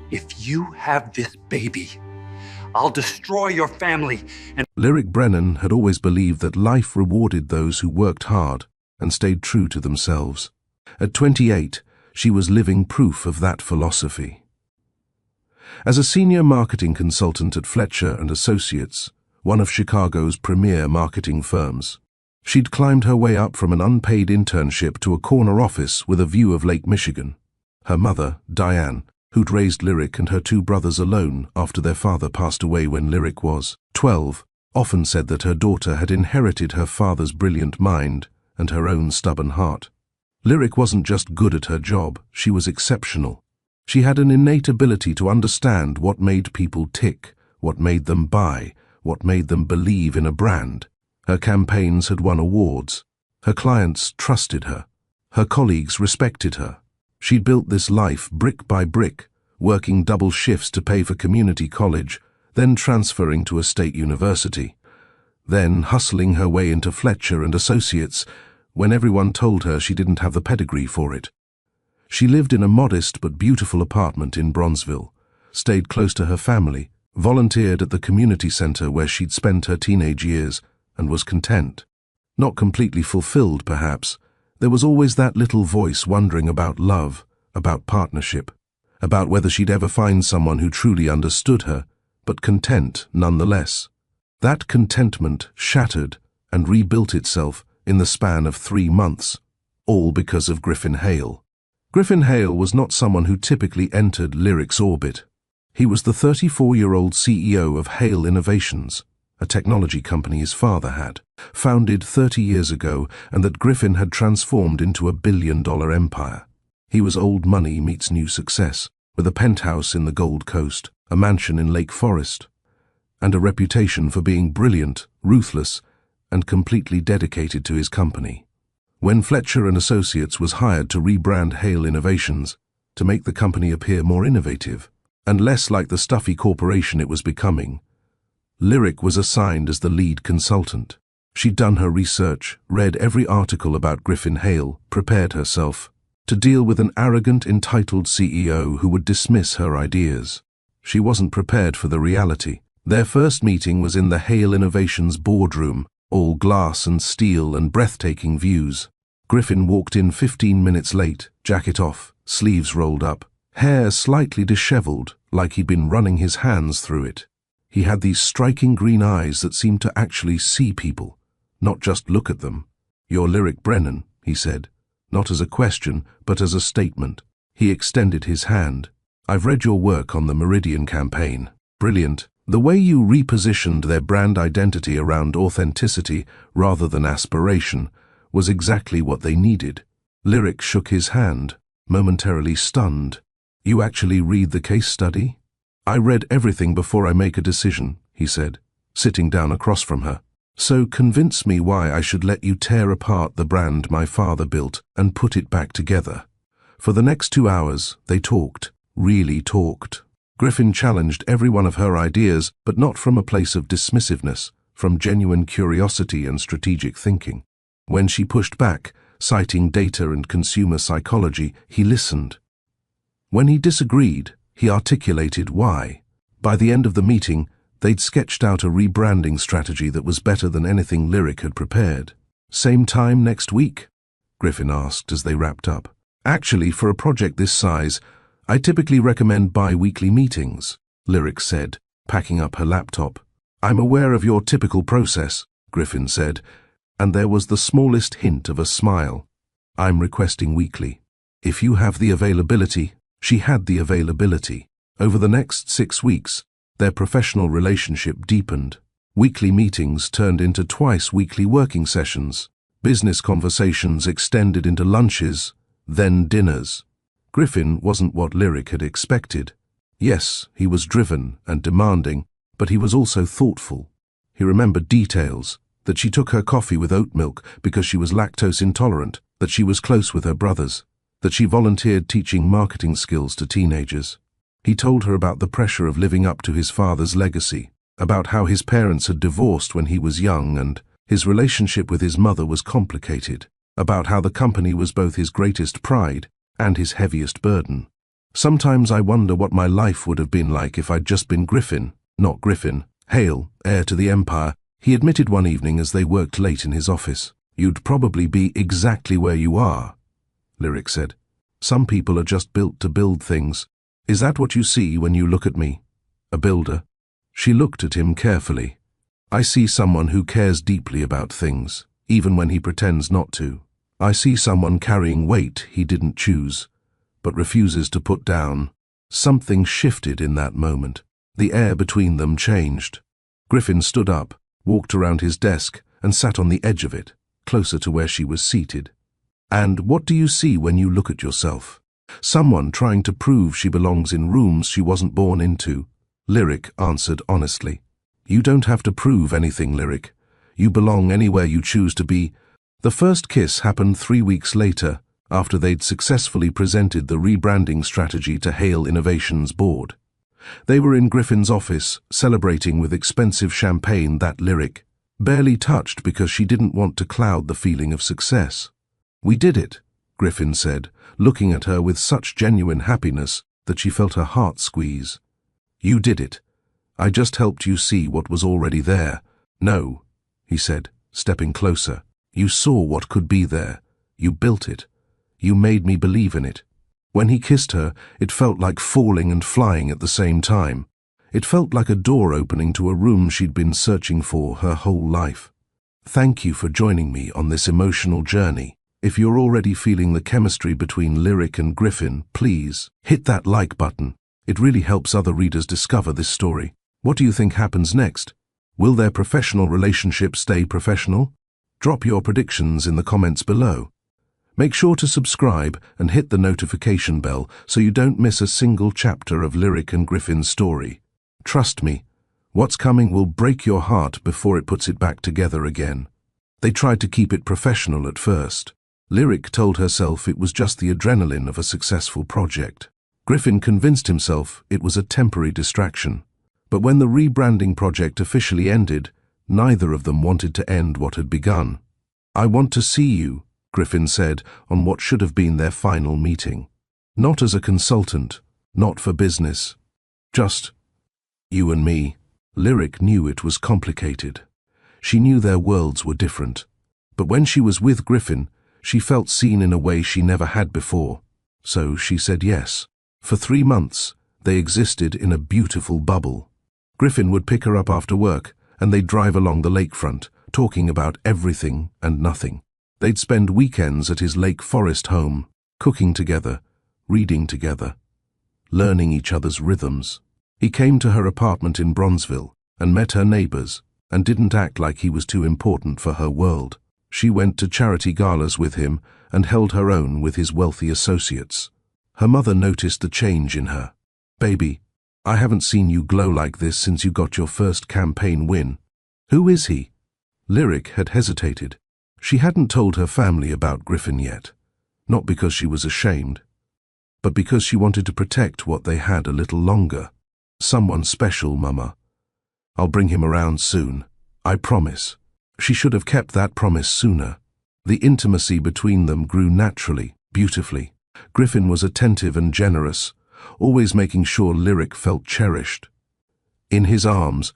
If you have this baby, I'll destroy your family and— Lyric Brennan had always believed that life rewarded those who worked hard and stayed true to themselves. At 28, she was living proof of that philosophy. As a senior marketing consultant at Fletcher & Associates, one of Chicago's premier marketing firms, she'd climbed her way up from an unpaid internship to a corner office with a view of Lake Michigan. Her mother, Diane, who'd raised Lyric and her two brothers alone after their father passed away when Lyric was 12, often said that her daughter had inherited her father's brilliant mind and her own stubborn heart. Lyric wasn't just good at her job, she was exceptional. She had an innate ability to understand what made people tick, what made them buy, what made them believe in a brand. Her campaigns had won awards. Her clients trusted her. Her colleagues respected her. She'd built this life brick by brick, working double shifts to pay for community college, then transferring to a state university, then hustling her way into Fletcher & Associates when everyone told her she didn't have the pedigree for it. She lived in a modest but beautiful apartment in Bronzeville, stayed close to her family, volunteered at the community center where she'd spent her teenage years, and was content. Not completely fulfilled, perhaps. There was always that little voice wondering about love, about partnership, about whether she'd ever find someone who truly understood her, but content nonetheless. That contentment shattered and rebuilt itself in the span of 3 months, all because of Griffin Hale. Griffin Hale was not someone who typically entered Lyric's orbit. He was the 34-year-old CEO of Hale Innovations, a technology company his father had, founded 30 years ago and that Griffin had transformed into a billion-dollar empire. He was old money meets new success, with a penthouse in the Gold Coast, a mansion in Lake Forest, and a reputation for being brilliant, ruthless, and completely dedicated to his company. When Fletcher & Associates was hired to rebrand Hale Innovations, to make the company appear more innovative, and less like the stuffy corporation it was becoming, Lyric was assigned as the lead consultant. She'd done her research, read every article about Griffin Hale, prepared herself to deal with an arrogant, entitled CEO who would dismiss her ideas. She wasn't prepared for the reality. Their first meeting was in the Hale Innovations boardroom, all glass and steel and breathtaking views. Griffin walked in 15 minutes late, jacket off, sleeves rolled up, hair slightly disheveled, like he'd been running his hands through it. He had these striking green eyes that seemed to actually see people, not just look at them. "You're Lyric Brennan," he said, not as a question, but as a statement. He extended his hand. "I've read your work on the Meridian campaign. Brilliant. The way you repositioned their brand identity around authenticity rather than aspiration was exactly what they needed." Lyric shook his hand, momentarily stunned. "You actually read the case study?" "I read everything before I make a decision," he said, sitting down across from her. "So convince me why I should let you tear apart the brand my father built and put it back together." For the next 2 hours, they talked, really talked. Griffin challenged every one of her ideas, but not from a place of dismissiveness, from genuine curiosity and strategic thinking. When she pushed back, citing data and consumer psychology, he listened. When he disagreed, he articulated why. By the end of the meeting, they'd sketched out a rebranding strategy that was better than anything Lyric had prepared. "Same time next week?" Griffin asked as they wrapped up. "Actually, for a project this size, I typically recommend bi-weekly meetings," Lyric said, packing up her laptop. "I'm aware of your typical process," Griffin said, and there was the smallest hint of a smile. "I'm requesting weekly. If you have the availability." She had the availability. Over the next 6 weeks, their professional relationship deepened. Weekly meetings turned into twice-weekly working sessions. Business conversations extended into lunches, then dinners. Griffin wasn't what Lyric had expected. Yes, he was driven and demanding, but he was also thoughtful. He remembered details, that she took her coffee with oat milk because she was lactose intolerant, that she was close with her brothers, that she volunteered teaching marketing skills to teenagers. He told her about the pressure of living up to his father's legacy, about how his parents had divorced when he was young and his relationship with his mother was complicated, about how the company was both his greatest pride and his heaviest burden. Sometimes I wonder what my life would have been like if I'd just been Griffin, not Griffin, Hale, heir to the empire, he admitted one evening as they worked late in his office. You'd probably be exactly where you are, Lyric said. Some people are just built to build things. Is that what you see when you look at me? A builder? She looked at him carefully. I see someone who cares deeply about things, even when he pretends not to. I see someone carrying weight he didn't choose, but refuses to put down. Something shifted in that moment. The air between them changed. Griffin stood up, walked around his desk, and sat on the edge of it, closer to where she was seated. And what do you see when you look at yourself? Someone trying to prove she belongs in rooms she wasn't born into, Lyric answered honestly. You don't have to prove anything, Lyric. You belong anywhere you choose to be. The first kiss happened 3 weeks later, after they'd successfully presented the rebranding strategy to Hale Innovations board. They were in Griffin's office, celebrating with expensive champagne that Lyric barely touched because she didn't want to cloud the feeling of success. We did it, Griffin said, looking at her with such genuine happiness that she felt her heart squeeze. You did it. I just helped you see what was already there. No, he said, stepping closer. You saw what could be there. You built it. You made me believe in it. When he kissed her, it felt like falling and flying at the same time. It felt like a door opening to a room she'd been searching for her whole life. Thank you for joining me on this emotional journey. If you're already feeling the chemistry between Lyric and Griffin, please hit that like button. It really helps other readers discover this story. What do you think happens next? Will their professional relationship stay professional? Drop your predictions in the comments below. Make sure to subscribe and hit the notification bell so you don't miss a single chapter of Lyric and Griffin's story. Trust me, what's coming will break your heart before it puts it back together again. They tried to keep it professional at first. Lyric told herself it was just the adrenaline of a successful project. Griffin convinced himself it was a temporary distraction. But when the rebranding project officially ended, neither of them wanted to end what had begun. I want to see you, Griffin said on what should have been their final meeting. Not as a consultant, not for business. Just you and me. Lyric knew it was complicated. She knew their worlds were different. But when she was with Griffin, she felt seen in a way she never had before. So she said yes. For 3 months, they existed in a beautiful bubble. Griffin would pick her up after work, and they'd drive along the lakefront, talking about everything and nothing. They'd spend weekends at his Lake Forest home, cooking together, reading together, learning each other's rhythms. He came to her apartment in Bronzeville and met her neighbors, and didn't act like he was too important for her world. She went to charity galas with him and held her own with his wealthy associates. Her mother noticed the change in her. Baby, I haven't seen you glow like this since you got your first campaign win. Who is he? Lyric had hesitated. She hadn't told her family about Griffin yet, not because she was ashamed, but because she wanted to protect what they had a little longer. Someone special, Mama. I'll bring him around soon. I promise. She should have kept that promise sooner. The intimacy between them grew naturally, beautifully. Griffin was attentive and generous, always making sure Lyric felt cherished. In his arms,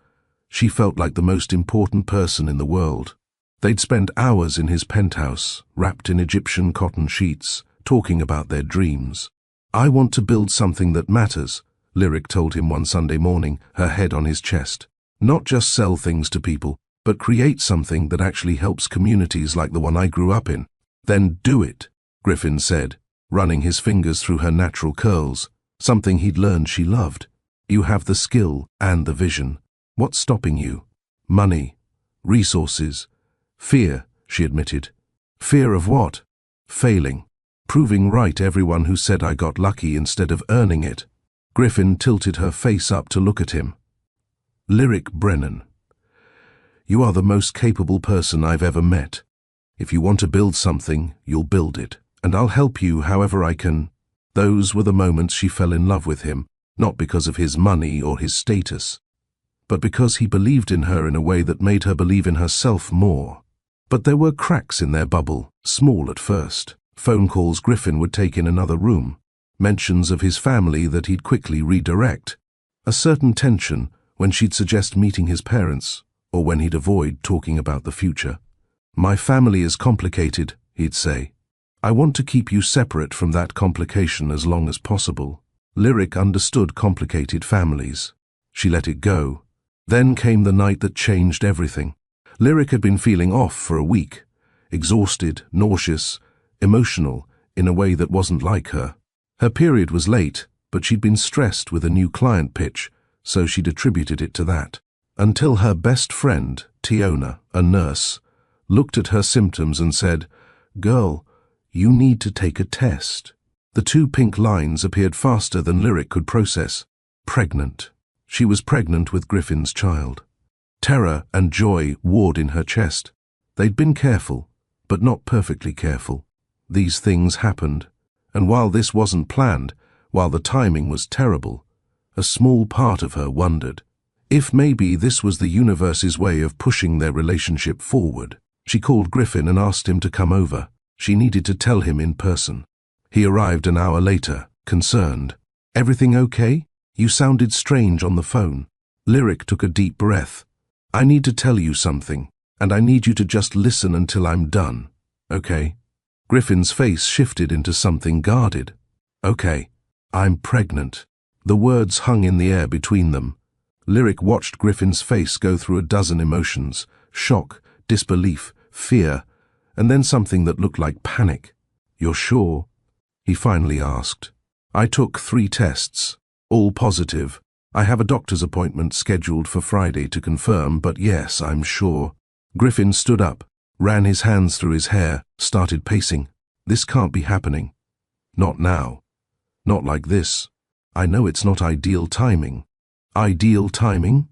she felt like the most important person in the world. They'd spend hours in his penthouse, wrapped in Egyptian cotton sheets, talking about their dreams. I want to build something that matters, Lyric told him one Sunday morning, her head on his chest. Not just sell things to people, but create something that actually helps communities like the one I grew up in. Then do it, Griffin said, running his fingers through her natural curls, something he'd learned she loved. You have the skill and the vision. What's stopping you? Money, resources, fear, she admitted. Fear of what? Failing. Proving right everyone who said I got lucky instead of earning it. Griffin tilted her face up to look at him. Lyric Brennan. You are the most capable person I've ever met. If you want to build something, you'll build it, and I'll help you however I can. Those were the moments she fell in love with him, not because of his money or his status, but because he believed in her in a way that made her believe in herself more. But there were cracks in their bubble, small at first. Phone calls Griffin would take in another room. mentions of his family that he'd quickly redirect, a certain tension when she'd suggest meeting his parents, or when he'd avoid talking about the future. "My family is complicated," he'd say. "I want to keep you separate from that complication as long as possible." Lyric understood complicated families. She let it go. Then came the night that changed everything. Lyric had been feeling off for a week, exhausted, nauseous, emotional, in a way that wasn't like her. Her period was late, but she'd been stressed with a new client pitch, so she'd attributed it to that. Until her best friend, Tiona, a nurse, looked at her symptoms and said, "Girl, you need to take a test." The two pink lines appeared faster than Lyric could process. Pregnant. She was pregnant with Griffin's child. Terror and joy warred in her chest. They'd been careful, but not perfectly careful. These things happened, and while this wasn't planned, while the timing was terrible, a small part of her wondered if maybe this was the universe's way of pushing their relationship forward. She called Griffin and asked him to come over. She needed to tell him in person. He arrived an hour later, concerned. "Everything okay? You sounded strange on the phone." Lyric took a deep breath. "I need to tell you something, and I need you to just listen until I'm done, okay?" Griffin's face shifted into something guarded. "Okay, I'm pregnant." The words hung in the air between them. Lyric watched Griffin's face go through a dozen emotions: shock, disbelief, fear, and then something that looked like panic. "You're sure?" he finally asked. "I took 3 tests, all positive. I have a doctor's appointment scheduled for Friday to confirm, but yes, I'm sure." Griffin stood up, ran his hands through his hair, started pacing. "This can't be happening. Not now. Not like this. I know it's not ideal timing." "Ideal timing?"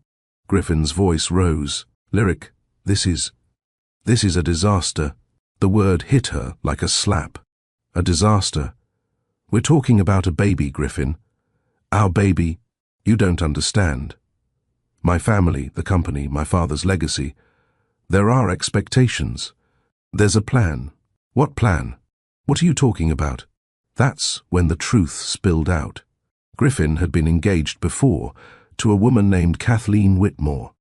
Griffin's voice rose. "Lyric, this is a disaster." The word hit her like a slap. "A disaster? We're talking about a baby, Griffin. Our baby. You don't understand. My family, the company, my father's legacy. There are expectations. There's a plan." "What plan? What are you talking about?" That's when the truth spilled out. Griffin had been engaged before to a woman named Kathleen Whitmore,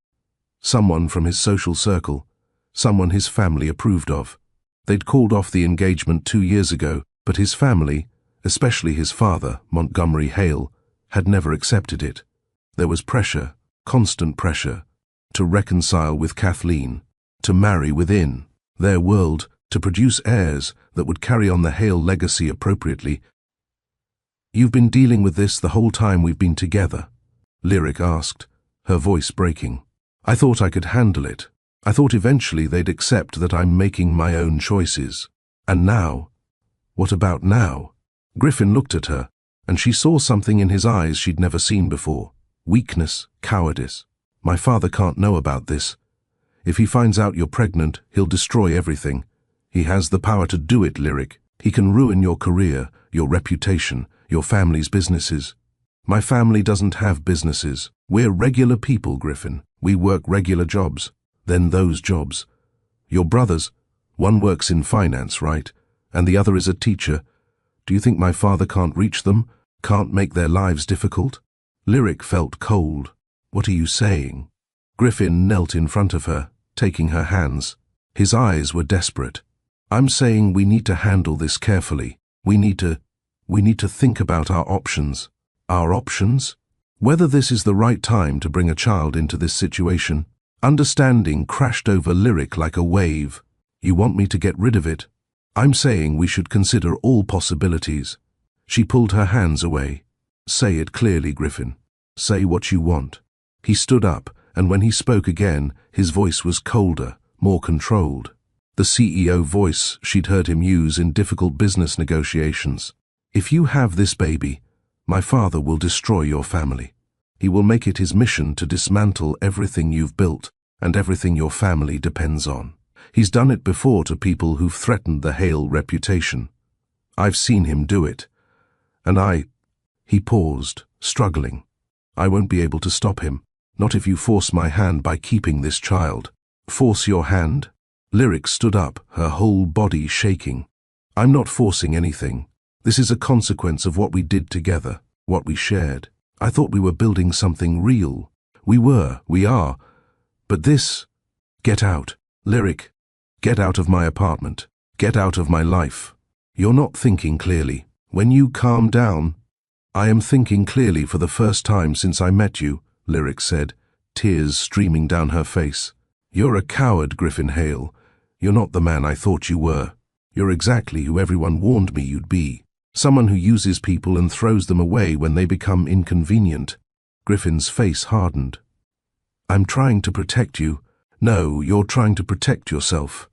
someone from his social circle, someone his family approved of. They'd called off the engagement 2 years ago, but his family, especially his father, Montgomery Hale, had never accepted it. There was pressure, constant pressure, to reconcile with Kathleen, to marry within their world, to produce heirs that would carry on the Hale legacy appropriately. "You've been dealing with this the whole time we've been together?" Lyric asked, her voice breaking. "I thought I could handle it. I thought eventually they'd accept that I'm making my own choices. And now? What about now?" Griffin looked at her, and she saw something in his eyes she'd never seen before. Weakness, cowardice. "My father can't know about this. If he finds out you're pregnant, he'll destroy everything. He has the power to do it, Lyric. He can ruin your career, your reputation, your family's businesses." "My family doesn't have businesses. We're regular people, Griffin. We work regular jobs. Then those jobs. Your brothers, one works in finance, right? And the other is a teacher. Do you think my father can't reach them? Can't make their lives difficult?" Lyric felt cold. "What are you saying?" Griffin knelt in front of her, taking her hands. His eyes were desperate. "I'm saying we need to handle this carefully. We need to think about our options." "Our options?" "Whether this is the right time to bring a child into this situation." Understanding crashed over Lyric like a wave. "You want me to get rid of it?" "I'm saying we should consider all possibilities." She pulled her hands away. "Say it clearly, Griffin. Say what you want." He stood up, and when he spoke again, his voice was colder, more controlled. The CEO voice she'd heard him use in difficult business negotiations. "If you have this baby, my father will destroy your family. He will make it his mission to dismantle everything you've built and everything your family depends on. He's done it before to people who've threatened the Hale reputation. I've seen him do it. And He paused, struggling. "I won't be able to stop him. Not if you force my hand by keeping this child." "Force your hand?" Lyric stood up, her whole body shaking. "I'm not forcing anything. This is a consequence of what we did together, what we shared. I thought we were building something real. We are. But this, get out. Lyric, get out of my apartment. Get out of my life. You're not thinking clearly. When you calm down, I am thinking clearly for the first time since I met you, Lyric said, tears streaming down her face. You're a coward, Griffin Hale. You're not the man I thought you were. You're exactly who everyone warned me you'd be. Someone who uses people and throws them away when they become inconvenient. Griffin's face hardened. I'm trying to protect you. No, you're trying to protect yourself.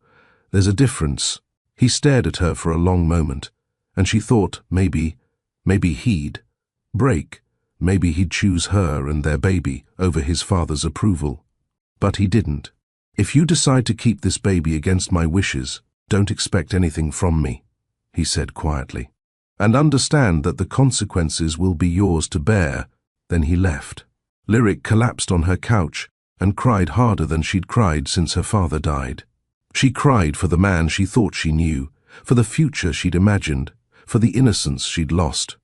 There's a difference. He stared at her for a long moment, and she thought maybe he'd break. Maybe he'd choose her and their baby over his father's approval. But he didn't. If you decide to keep this baby against my wishes, don't expect anything from me, he said quietly. And understand that the consequences will be yours to bear. Then he left. Lyric collapsed on her couch and cried harder than she'd cried since her father died. She cried for the man she thought she knew, for the future she'd imagined, for the innocence she'd lost.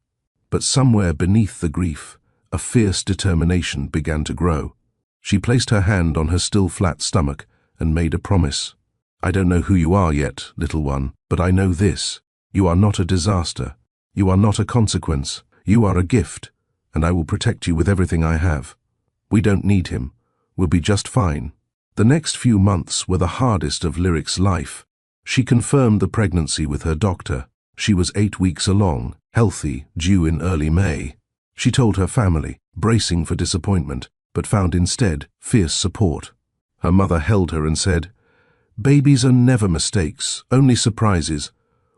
But somewhere beneath the grief, a fierce determination began to grow. She placed her hand on her still flat stomach and made a promise. I don't know who you are yet, little one, but I know this. You are not a disaster. You are not a consequence. You are a gift, and I will protect you with everything I have. We don't need him. We'll be just fine. The next few months were the hardest of Lyric's life. She confirmed the pregnancy with her doctor. She was 8 weeks along, healthy, due in early May. She told her family, bracing for disappointment, but found instead fierce support. Her mother held her and said, "Babies are never mistakes, only surprises.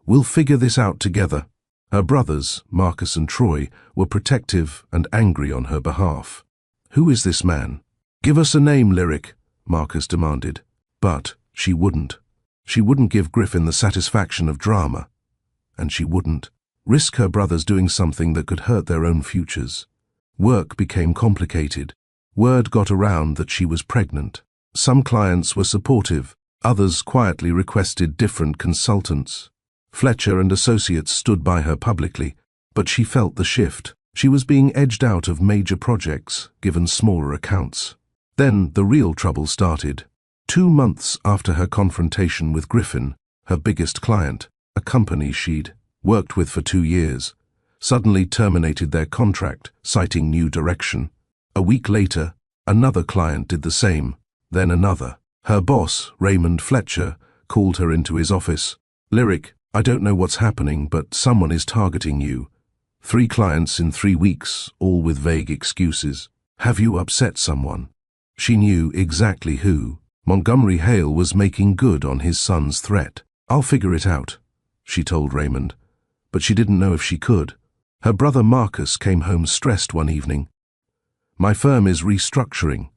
We'll figure this out together." Her brothers, Marcus and Troy, were protective and angry on her behalf. "Who is this man? Give us a name, Lyric," Marcus demanded. But she wouldn't. She wouldn't give Griffin the satisfaction of drama. And she wouldn't risk her brothers doing something that could hurt their own futures. Work became complicated. Word got around that she was pregnant. Some clients were supportive, others quietly requested different consultants. Fletcher and associates stood by her publicly, but she felt the shift. She was being edged out of major projects, given smaller accounts. Then the real trouble started. 2 months after her confrontation with Griffin, her biggest client, a company she'd worked with for 2 years, suddenly terminated their contract, citing new direction. A week later, another client did the same, then another. Her boss, Raymond Fletcher, called her into his office. "Lyric, I don't know what's happening, but someone is targeting you. 3 clients in 3 weeks, all with vague excuses. Have you upset someone?" She knew exactly who. Montgomery Hale was making good on his son's threat. "I'll figure it out," she told Raymond. But she didn't know if she could. Her brother Marcus came home stressed one evening. "My firm is restructuring.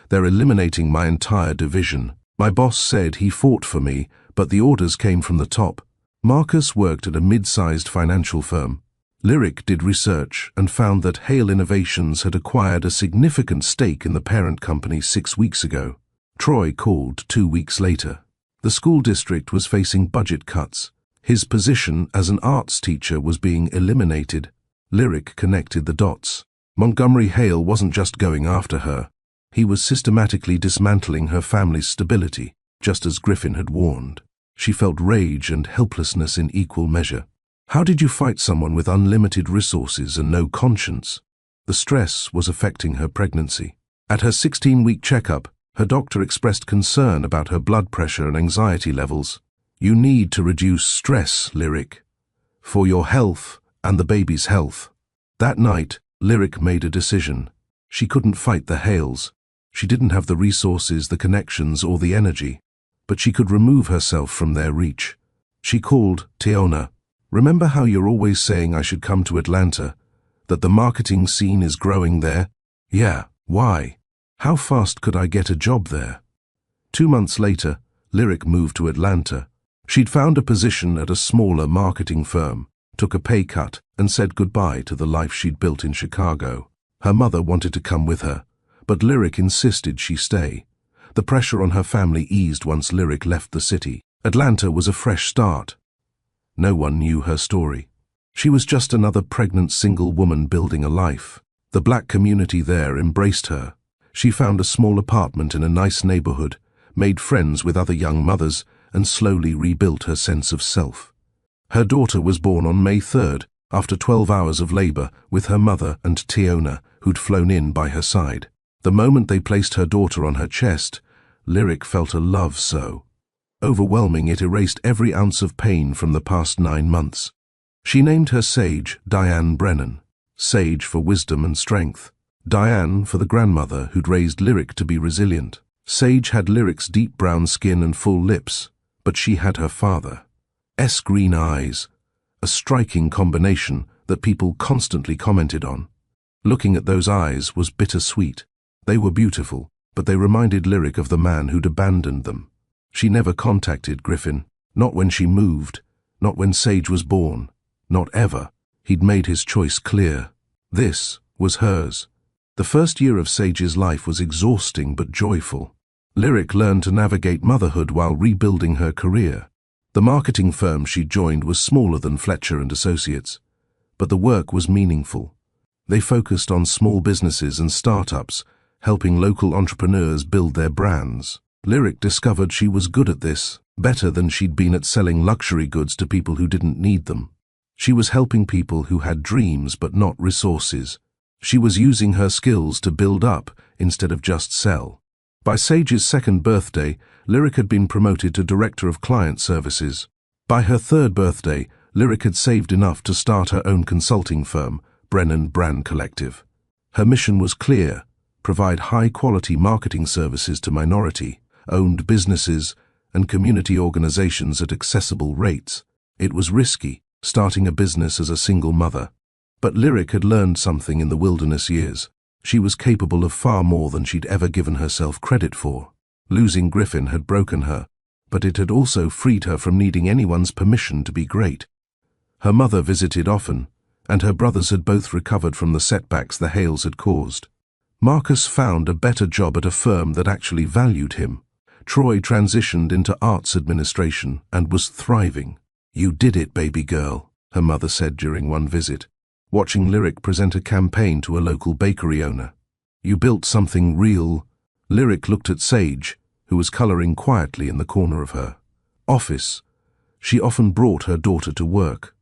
They're eliminating my entire division. My boss said he fought for me, but the orders came from the top." Marcus worked at a mid-sized financial firm. Lyric did research and found that Hale Innovations had acquired a significant stake in the parent company 6 weeks ago. Troy called 2 weeks later. The school district was facing budget cuts. His position as an arts teacher was being eliminated. Lyric connected the dots. Montgomery Hale wasn't just going after her. He was systematically dismantling her family's stability, just as Griffin had warned. She felt rage and helplessness in equal measure. How did you fight someone with unlimited resources and no conscience? The stress was affecting her pregnancy. At her 16-week checkup, her doctor expressed concern about her blood pressure and anxiety levels. "You need to reduce stress, Lyric, for your health and the baby's health." That night, Lyric made a decision. She couldn't fight the Hales. She didn't have the resources, the connections, or the energy. But she could remove herself from their reach. She called Tiona. "Remember how you're always saying I should come to Atlanta? That the marketing scene is growing there?" "Yeah, why? How fast could I get a job there?" 2 months later, Lyric moved to Atlanta. She'd found a position at a smaller marketing firm, took a pay cut, and said goodbye to the life she'd built in Chicago. Her mother wanted to come with her, but Lyric insisted she stay. The pressure on her family eased once Lyric left the city. Atlanta was a fresh start. No one knew her story. She was just another pregnant single woman building a life. The black community there embraced her. She found a small apartment in a nice neighborhood, made friends with other young mothers, and slowly rebuilt her sense of self. Her daughter was born on May 3rd, after 12 hours of labor, with her mother and Tiona, who'd flown in by her side. The moment they placed her daughter on her chest, Lyric felt a love so overwhelming it erased every ounce of pain from the past 9 months. She named her Sage Diane Brennan. Sage for wisdom and strength. Diane for the grandmother who'd raised Lyric to be resilient. Sage had Lyric's deep brown skin and full lips, but she had her father's green eyes, a striking combination that people constantly commented on. Looking at those eyes was bittersweet. They were beautiful, but they reminded Lyric of the man who'd abandoned them. She never contacted Griffin, not when she moved, not when Sage was born, not ever. He'd made his choice clear. This was hers. The first year of Sage's life was exhausting but joyful. Lyric learned to navigate motherhood while rebuilding her career. The marketing firm she joined was smaller than Fletcher and Associates, but the work was meaningful. They focused on small businesses and startups, helping local entrepreneurs build their brands. Lyric discovered she was good at this, better than she'd been at selling luxury goods to people who didn't need them. She was helping people who had dreams but not resources. She was using her skills to build up instead of just sell. By Sage's 2nd birthday, Lyric had been promoted to Director of Client Services. By her 3rd birthday, Lyric had saved enough to start her own consulting firm, Brennan Brand Collective. Her mission was clear: provide high-quality marketing services to minority-owned businesses and community organizations at accessible rates. It was risky, starting a business as a single mother. But Lyric had learned something in the wilderness years. She was capable of far more than she'd ever given herself credit for. Losing Griffin had broken her, but it had also freed her from needing anyone's permission to be great. Her mother visited often, and her brothers had both recovered from the setbacks the Hales had caused. Marcus found a better job at a firm that actually valued him. Troy transitioned into arts administration and was thriving. "You did it, baby girl," her mother said during one visit, watching Lyric present a campaign to a local bakery owner. "You built something real." Lyric looked at Sage, who was coloring quietly in the corner of her office. She often brought her daughter to work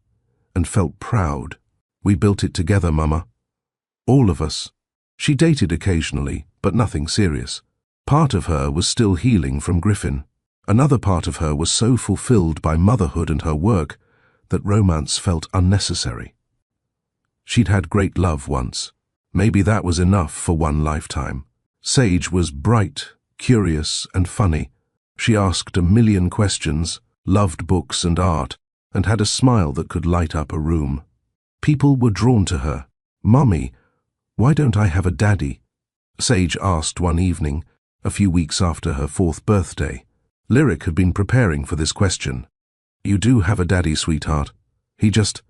and felt proud. "We built it together, Mama. All of us." She dated occasionally, but nothing serious. Part of her was still healing from Griffin. Another part of her was so fulfilled by motherhood and her work that romance felt unnecessary. She'd had great love once. Maybe that was enough for one lifetime. Sage was bright, curious, and funny. She asked a million questions, loved books and art, and had a smile that could light up a room. People were drawn to her. "Mommy, why don't I have a daddy?" Sage asked one evening, a few weeks after her 4th birthday. Lyric had been preparing for this question. "You do have a daddy, sweetheart. He just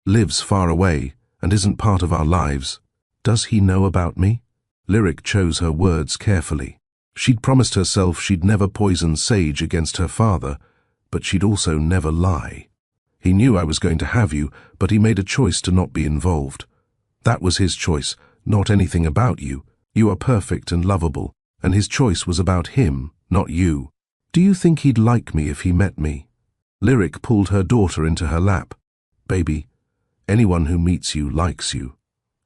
lives far away and isn't part of our lives. Does he know about me?" Lyric chose her words carefully. She'd promised herself she'd never poison Sage against her father, but she'd also never lie. "He knew I was going to have you, but he made a choice to not be involved. That was his choice, not anything about you. You are perfect and lovable, and his choice was about him, not you. Do you think he'd like me if he met me?" Lyric pulled her daughter into her lap. "Baby, anyone who meets you likes you.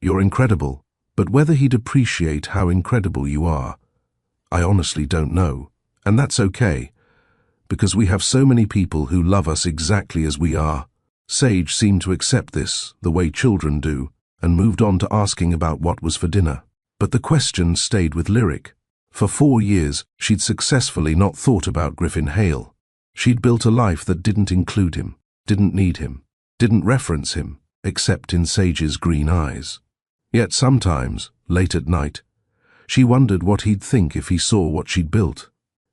You're incredible, but whether he'd appreciate how incredible you are, I honestly don't know. And that's okay, because we have so many people who love us exactly as we are." Sage seemed to accept this, the way children do, and moved on to asking about what was for dinner. But the question stayed with Lyric. For 4 years, she'd successfully not thought about Griffin Hale. She'd built a life that didn't include him, didn't need him, didn't reference him, except in Sage's green eyes. Yet sometimes, late at night, she wondered what he'd think if he saw what she'd built,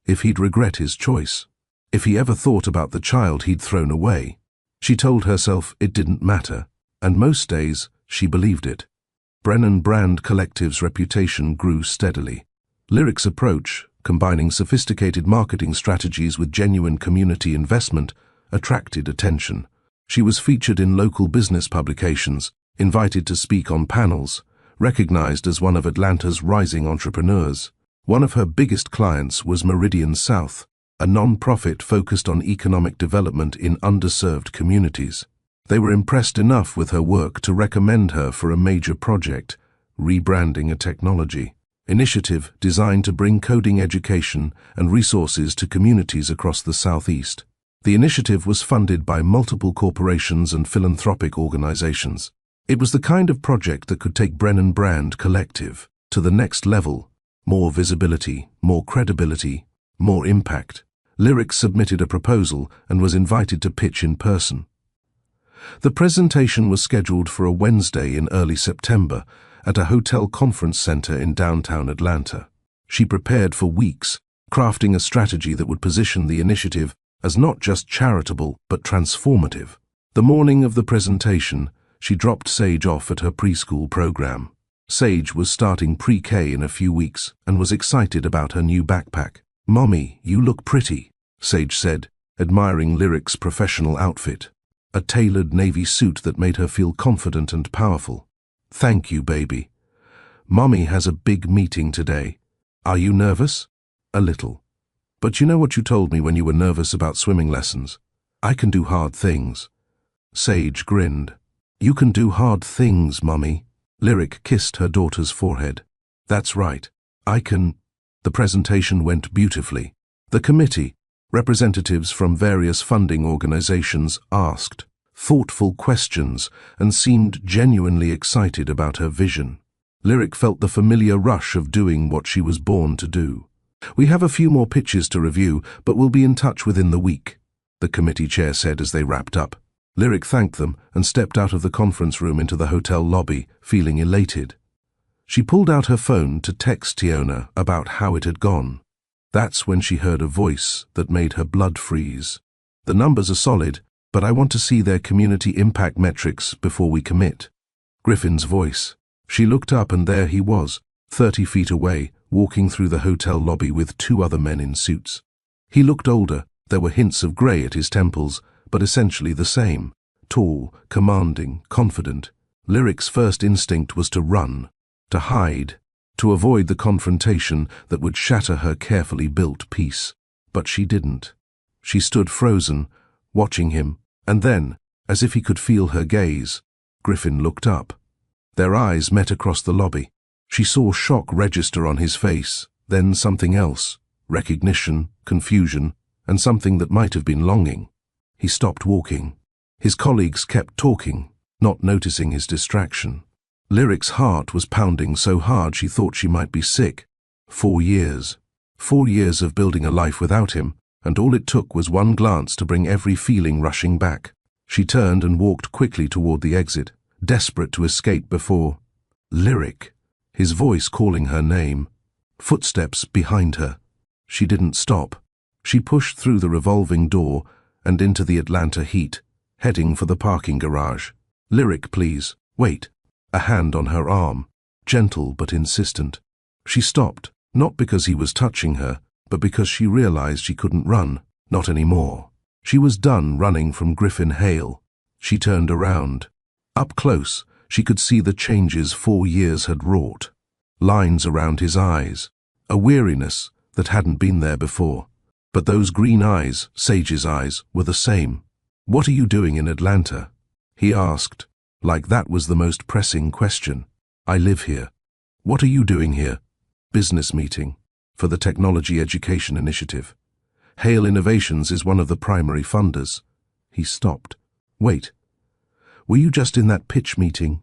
if he'd regret his choice, if he ever thought about the child he'd thrown away. She told herself it didn't matter, and most days she believed it. Brennan Brand Collective's reputation grew steadily. Lyric's approach, combining sophisticated marketing strategies with genuine community investment, attracted attention. She was featured in local business publications, invited to speak on panels, recognized as one of Atlanta's rising entrepreneurs. One of her biggest clients was Meridian South, a non-profit focused on economic development in underserved communities. They were impressed enough with her work to recommend her for a major project, rebranding a technology initiative designed to bring coding education and resources to communities across the Southeast. The initiative was funded by multiple corporations and philanthropic organizations. It was the kind of project that could take Brennan Brand Collective to the next level: more visibility, more credibility, more impact. Lyrics submitted a proposal and was invited to pitch in person. The presentation was scheduled for a Wednesday in early September at a hotel conference center in downtown Atlanta. She prepared for weeks, crafting a strategy that would position the initiative as not just charitable but transformative. The morning of the presentation, she dropped Sage off at her preschool program. Sage was starting pre-K in a few weeks and was excited about her new backpack. "Mommy, you look pretty," Sage said, admiring Lyric's professional outfit, a tailored navy suit that made her feel confident and powerful. "Thank you, baby. Mommy has a big meeting today. Are you nervous?" "A little. But you know what you told me when you were nervous about swimming lessons? I can do hard things." Sage grinned. "You can do hard things, Mommy." Lyric kissed her daughter's forehead. "That's right. I can." The presentation went beautifully. The committee, representatives from various funding organizations, asked thoughtful questions and seemed genuinely excited about her vision. Lyric felt the familiar rush of doing what she was born to do. "We have a few more pitches to review, but we'll be in touch within the week," the committee chair said as they wrapped up. Lyric thanked them and stepped out of the conference room into the hotel lobby, feeling elated. She pulled out her phone to text Tiona about how it had gone. That's when she heard a voice that made her blood freeze. "The numbers are solid, but I want to see their community impact metrics before we commit." Griffin's voice. She looked up and there he was, 30 feet away, walking through the hotel lobby with two other men in suits. He looked older. There were hints of grey at his temples, but essentially the same. Tall, commanding, confident. Lyric's first instinct was to run, to hide, to avoid the confrontation that would shatter her carefully built peace. But she didn't. She stood frozen, watching him, and then, as if he could feel her gaze, Griffin looked up. Their eyes met across the lobby. She saw shock register on his face, then something else, recognition, confusion, and something that might have been longing. He stopped walking. His colleagues kept talking, not noticing his distraction. Lyric's heart was pounding so hard she thought she might be sick. 4 years. 4 years of building a life without him, and all it took was one glance to bring every feeling rushing back. She turned and walked quickly toward the exit, desperate to escape before... Lyric. His voice calling her name. Footsteps behind her. She didn't stop. She pushed through the revolving door and into the Atlanta heat, heading for the parking garage. "Lyric, please. Wait." A hand on her arm, gentle but insistent. She stopped, not because he was touching her, but because she realized she couldn't run, not anymore. She was done running from Griffin Hale. She turned around. Up close, she could see the changes 4 years had wrought. Lines around his eyes, a weariness that hadn't been there before. But those green eyes, Sage's eyes, were the same. "What are you doing in Atlanta?" he asked, like that was the most pressing question. "I live here." "What are you doing here?" "Business meeting, for the Technology Education Initiative. Hale Innovations is one of the primary funders." He stopped. "Wait. Were you just in that pitch meeting?"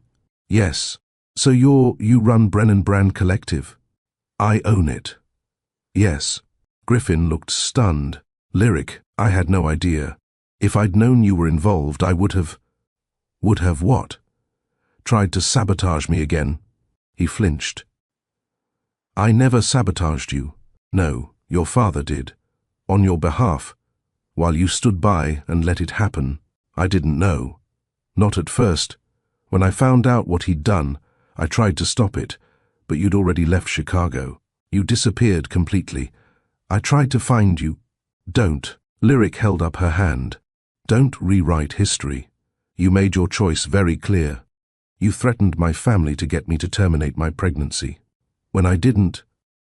"Yes. So you run Brennan Brand Collective?" "I own it." "Yes." Griffin looked stunned. "Lyric, I had no idea. If I'd known you were involved, I would have..." "Would have what?" "Tried to sabotage me again." He flinched. "I never sabotaged you. No, your father did. On your behalf. While you stood by and let it happen, I didn't know. Not at first. When I found out what he'd done, I tried to stop it, but you'd already left Chicago. You disappeared completely. I tried to find you." "Don't." Lyric held up her hand. Don't rewrite history. You made your choice very clear. You threatened my family to get me to terminate my pregnancy. When I didn't,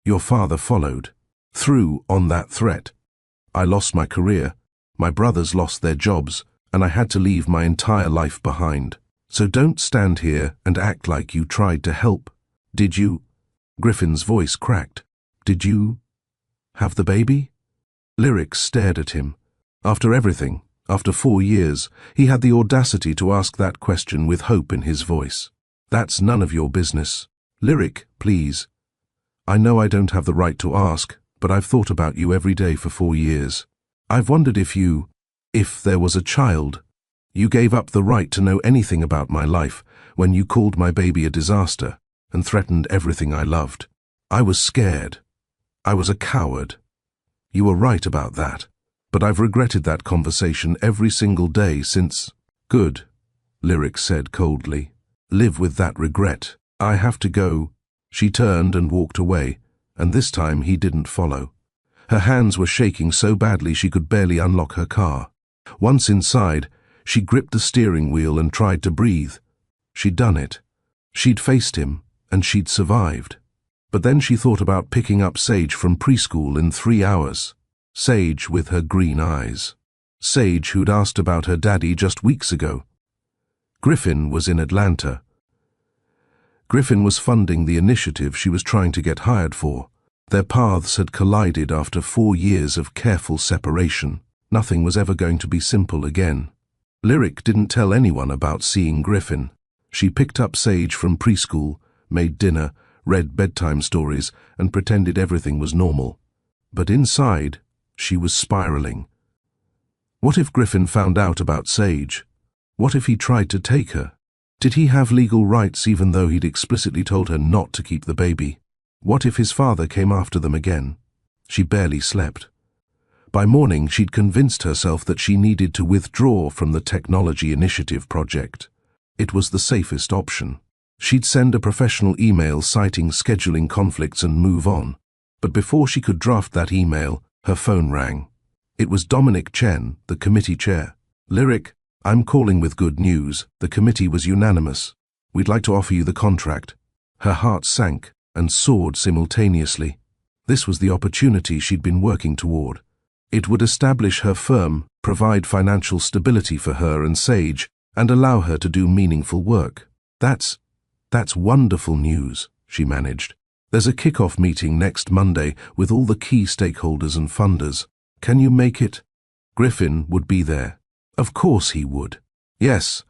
your father followed through on that threat. I lost my career, my brothers lost their jobs, and I had to leave my entire life behind. So don't stand here and act like you tried to help. Did you? Griffin's voice cracked. Did you have the baby? Lyric stared at him. After everything, after 4 years, he had the audacity to ask that question with hope in his voice. That's none of your business. Lyric, please. I know I don't have the right to ask, but I've thought about you every day for 4 years. I've wondered if there was a child. You gave up the right to know anything about my life when you called my baby a disaster and threatened everything I loved. I was scared. I was a coward. You were right about that, but I've regretted that conversation every single day since. Good, Lyric said coldly. Live with that regret. I have to go. She turned and walked away, and this time he didn't follow. Her hands were shaking so badly she could barely unlock her car. Once inside, she gripped the steering wheel and tried to breathe. She'd done it. She'd faced him, and she'd survived. But then she thought about picking up Sage from preschool in 3 hours. Sage with her green eyes. Sage who'd asked about her daddy just weeks ago. Griffin was in Atlanta. Griffin was funding the initiative she was trying to get hired for. Their paths had collided after 4 years of careful separation. Nothing was ever going to be simple again. Lyric didn't tell anyone about seeing Griffin. She picked up Sage from preschool, made dinner, read bedtime stories, and pretended everything was normal. But inside, she was spiraling. What if Griffin found out about Sage? What if he tried to take her? Did he have legal rights even though he'd explicitly told her not to keep the baby? What if his father came after them again? She barely slept. By morning, she'd convinced herself that she needed to withdraw from the Technology Initiative project. It was the safest option. She'd send a professional email citing scheduling conflicts and move on. But before she could draft that email, her phone rang. It was Dominic Chen, the committee chair. Lyric, I'm calling with good news. The committee was unanimous. We'd like to offer you the contract. Her heart sank and soared simultaneously. This was the opportunity she'd been working toward. It would establish her firm, provide financial stability for her and Sage, and allow her to do meaningful work. That's wonderful news, she managed. There's a kick-off meeting next Monday with all the key stakeholders and funders. Can you make it? Griffin would be there. Of course he would. Yes,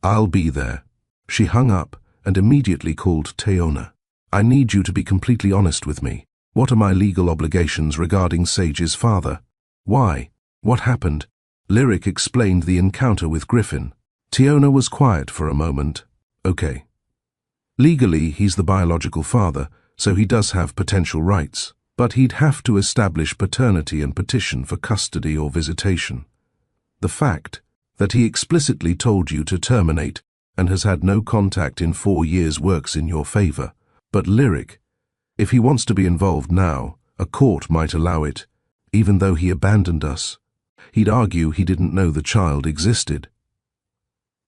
I'll be there. She hung up and immediately called Teona. I need you to be completely honest with me. What are my legal obligations regarding Sage's father? Why? What happened? Lyric explained the encounter with Griffin. Teona was quiet for a moment. Okay. Legally, he's the biological father, so he does have potential rights, but he'd have to establish paternity and petition for custody or visitation. The fact that he explicitly told you to terminate and has had no contact in 4 years works in your favor. But Lyric, if he wants to be involved now, a court might allow it, even though he abandoned us. He'd argue he didn't know the child existed.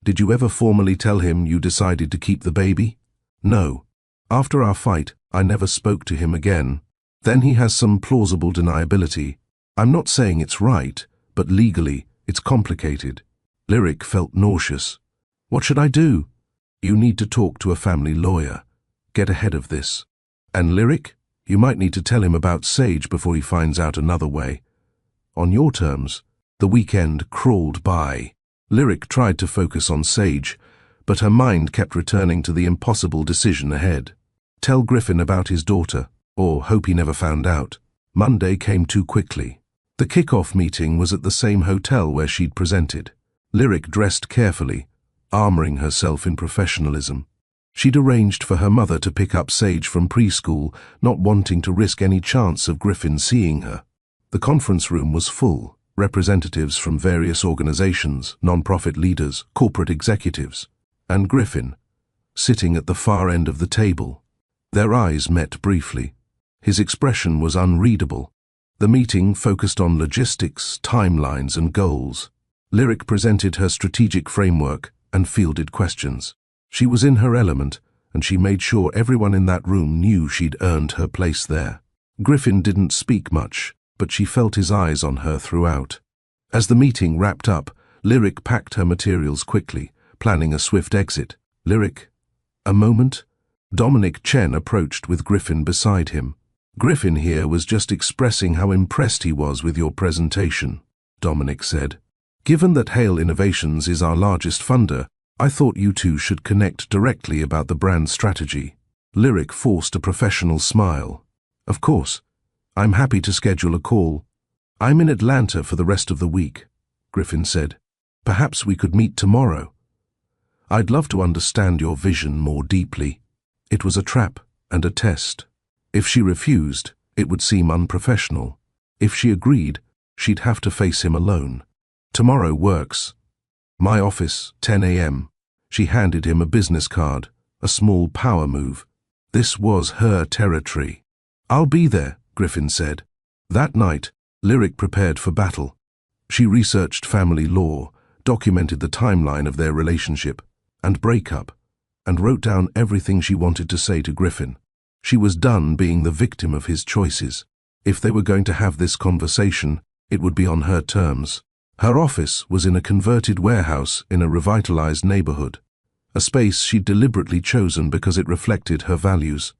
Did you ever formally tell him you decided to keep the baby? No. After our fight, I never spoke to him again. Then he has some plausible deniability. I'm not saying it's right, but legally, it's complicated. Lyric felt nauseous. What should I do? You need to talk to a family lawyer. Get ahead of this. And Lyric, you might need to tell him about Sage before he finds out another way. On your terms. The weekend crawled by. Lyric tried to focus on Sage, but her mind kept returning to the impossible decision ahead. Tell Griffin about his daughter, or hope he never found out. Monday came too quickly. The kick-off meeting was at the same hotel where she'd presented. Lyric dressed carefully, armoring herself in professionalism. She'd arranged for her mother to pick up Sage from preschool, not wanting to risk any chance of Griffin seeing her. The conference room was full, representatives from various organizations, non-profit leaders, corporate executives, and Griffin, sitting at the far end of the table. Their eyes met briefly. His expression was unreadable. The meeting focused on logistics, timelines, and goals. Lyric presented her strategic framework and fielded questions. She was in her element, and she made sure everyone in that room knew she'd earned her place there. Griffin didn't speak much, but she felt his eyes on her throughout. As the meeting wrapped up, Lyric packed her materials quickly, planning a swift exit. Lyric, a moment? Dominic Chen approached with Griffin beside him. Griffin here was just expressing how impressed he was with your presentation, Dominic said. Given that Hale Innovations is our largest funder, I thought you two should connect directly about the brand strategy. Lyric forced a professional smile. Of course. I'm happy to schedule a call. I'm in Atlanta for the rest of the week, Griffin said. Perhaps we could meet tomorrow. I'd love to understand your vision more deeply. It was a trap and a test. If she refused, it would seem unprofessional. If she agreed, she'd have to face him alone. Tomorrow works. My office, 10 a.m. She handed him a business card, a small power move. This was her territory. I'll be there, Griffin said. That night, Lyric prepared for battle. She researched family law, documented the timeline of their relationship and breakup, and wrote down everything she wanted to say to Griffin. She was done being the victim of his choices. If they were going to have this conversation, it would be on her terms. Her office was in a converted warehouse in a revitalized neighborhood, a space she'd deliberately chosen because it reflected her values.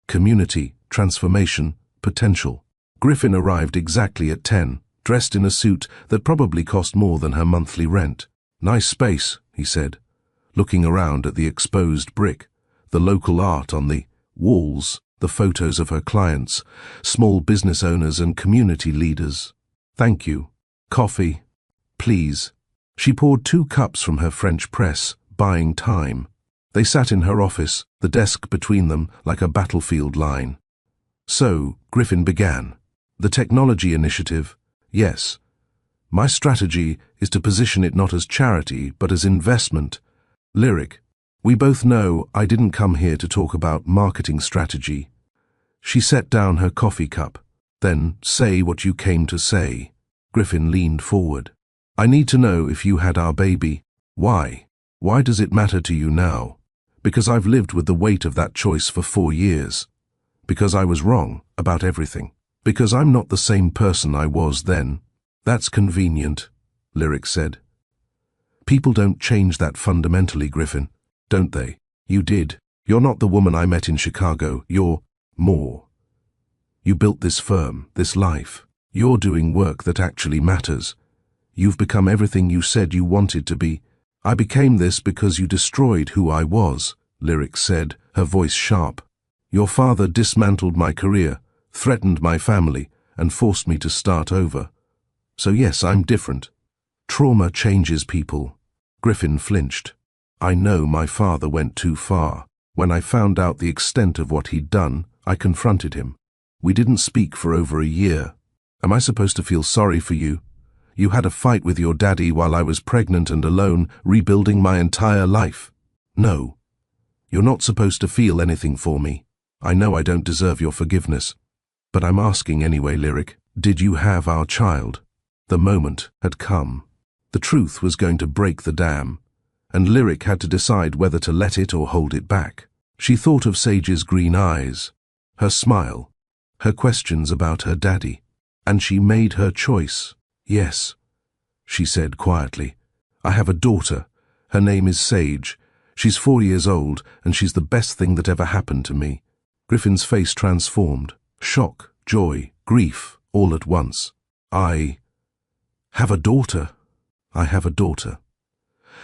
Community, transformation, potential. Griffin arrived exactly at 10, dressed in a suit that probably cost more than her monthly rent. Nice space, he said, looking around at the exposed brick, the local art on the walls, the photos of her clients, small business owners and community leaders. Thank you. Coffee, please. She poured 2 cups from her French press, buying time. They sat in her office, the desk between them like a battlefield line. So, Griffin began. The technology initiative, yes. My strategy is to position it not as charity, but as investment. Lyric, we both know I didn't come here to talk about marketing strategy. She set down her coffee cup. Then, say what you came to say. Griffin leaned forward. I need to know if you had our baby. Why? Why does it matter to you now? Because I've lived with the weight of that choice for 4 years. Because I was wrong about everything. Because I'm not the same person I was then. That's convenient, Lyric said. People don't change that fundamentally, Griffin, don't they? You did. You're not the woman I met in Chicago. You're more. You built this firm, this life. You're doing work that actually matters. You've become everything you said you wanted to be. I became this because you destroyed who I was, Lyric said, her voice sharp. Your father dismantled my career, threatened my family, and forced me to start over. So yes, I'm different. Trauma changes people. Griffin flinched. I know my father went too far. When I found out the extent of what he'd done, I confronted him. We didn't speak for over a year. Am I supposed to feel sorry for you? You had a fight with your daddy while I was pregnant and alone, rebuilding my entire life. No. You're not supposed to feel anything for me. I know I don't deserve your forgiveness. But I'm asking anyway, Lyric. Did you have our child? The moment had come. The truth was going to break the dam, and Lyric had to decide whether to let it or hold it back. She thought of Sage's green eyes, her smile, her questions about her daddy, and she made her choice. Yes, she said quietly. I have a daughter. Her name is Sage. She's 4 years old, and she's the best thing that ever happened to me. Griffin's face transformed. Shock, joy, grief, all at once. I have a daughter. I have a daughter.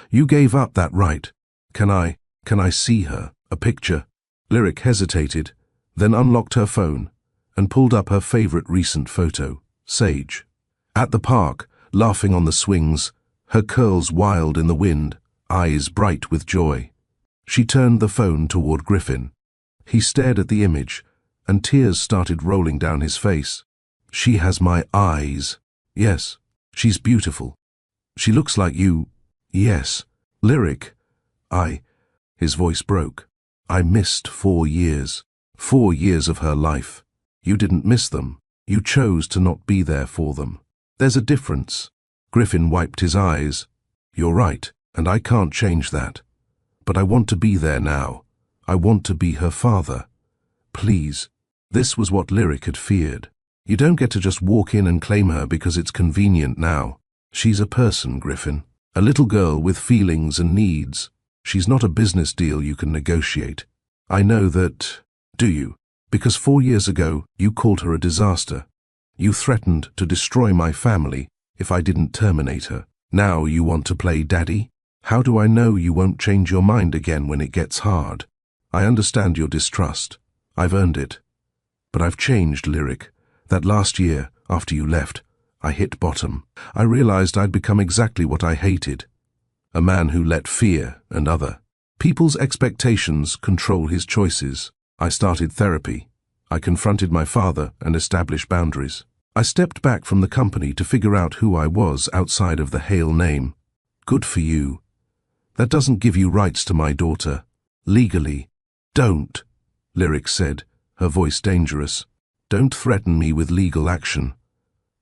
You gave up that right. Can I see her? A picture? Lyric hesitated, then unlocked her phone and pulled up her favorite recent photo, Sage. At the park, laughing on the swings, her curls wild in the wind, eyes bright with joy. She turned the phone toward Griffin. He stared at the image, and tears started rolling down his face. She has my eyes. Yes, she's beautiful. She looks like you. Yes. Lyric. His voice broke. I missed 4 years. 4 years of her life. You didn't miss them. You chose to not be there for them. There's a difference. Griffin wiped his eyes. You're right, and I can't change that. But I want to be there now. I want to be her father. Please. This was what Lyric had feared. You don't get to just walk in and claim her because it's convenient now. She's a person, Griffin. A little girl with feelings and needs. She's not a business deal you can negotiate. I know that, do you? Because 4 years ago, you called her a disaster. You threatened to destroy my family if I didn't terminate her. Now you want to play daddy? How do I know you won't change your mind again when it gets hard? I understand your distrust. I've earned it. But I've changed, Lyric. That last year, after you left, I hit bottom. I realized I'd become exactly what I hated. A man who let fear and other people's expectations control his choices. I started therapy. I confronted my father and established boundaries. I stepped back from the company to figure out who I was outside of the Hale name. Good for you. That doesn't give you rights to my daughter. Legally. Don't, Lyric said, her voice dangerous. Don't threaten me with legal action.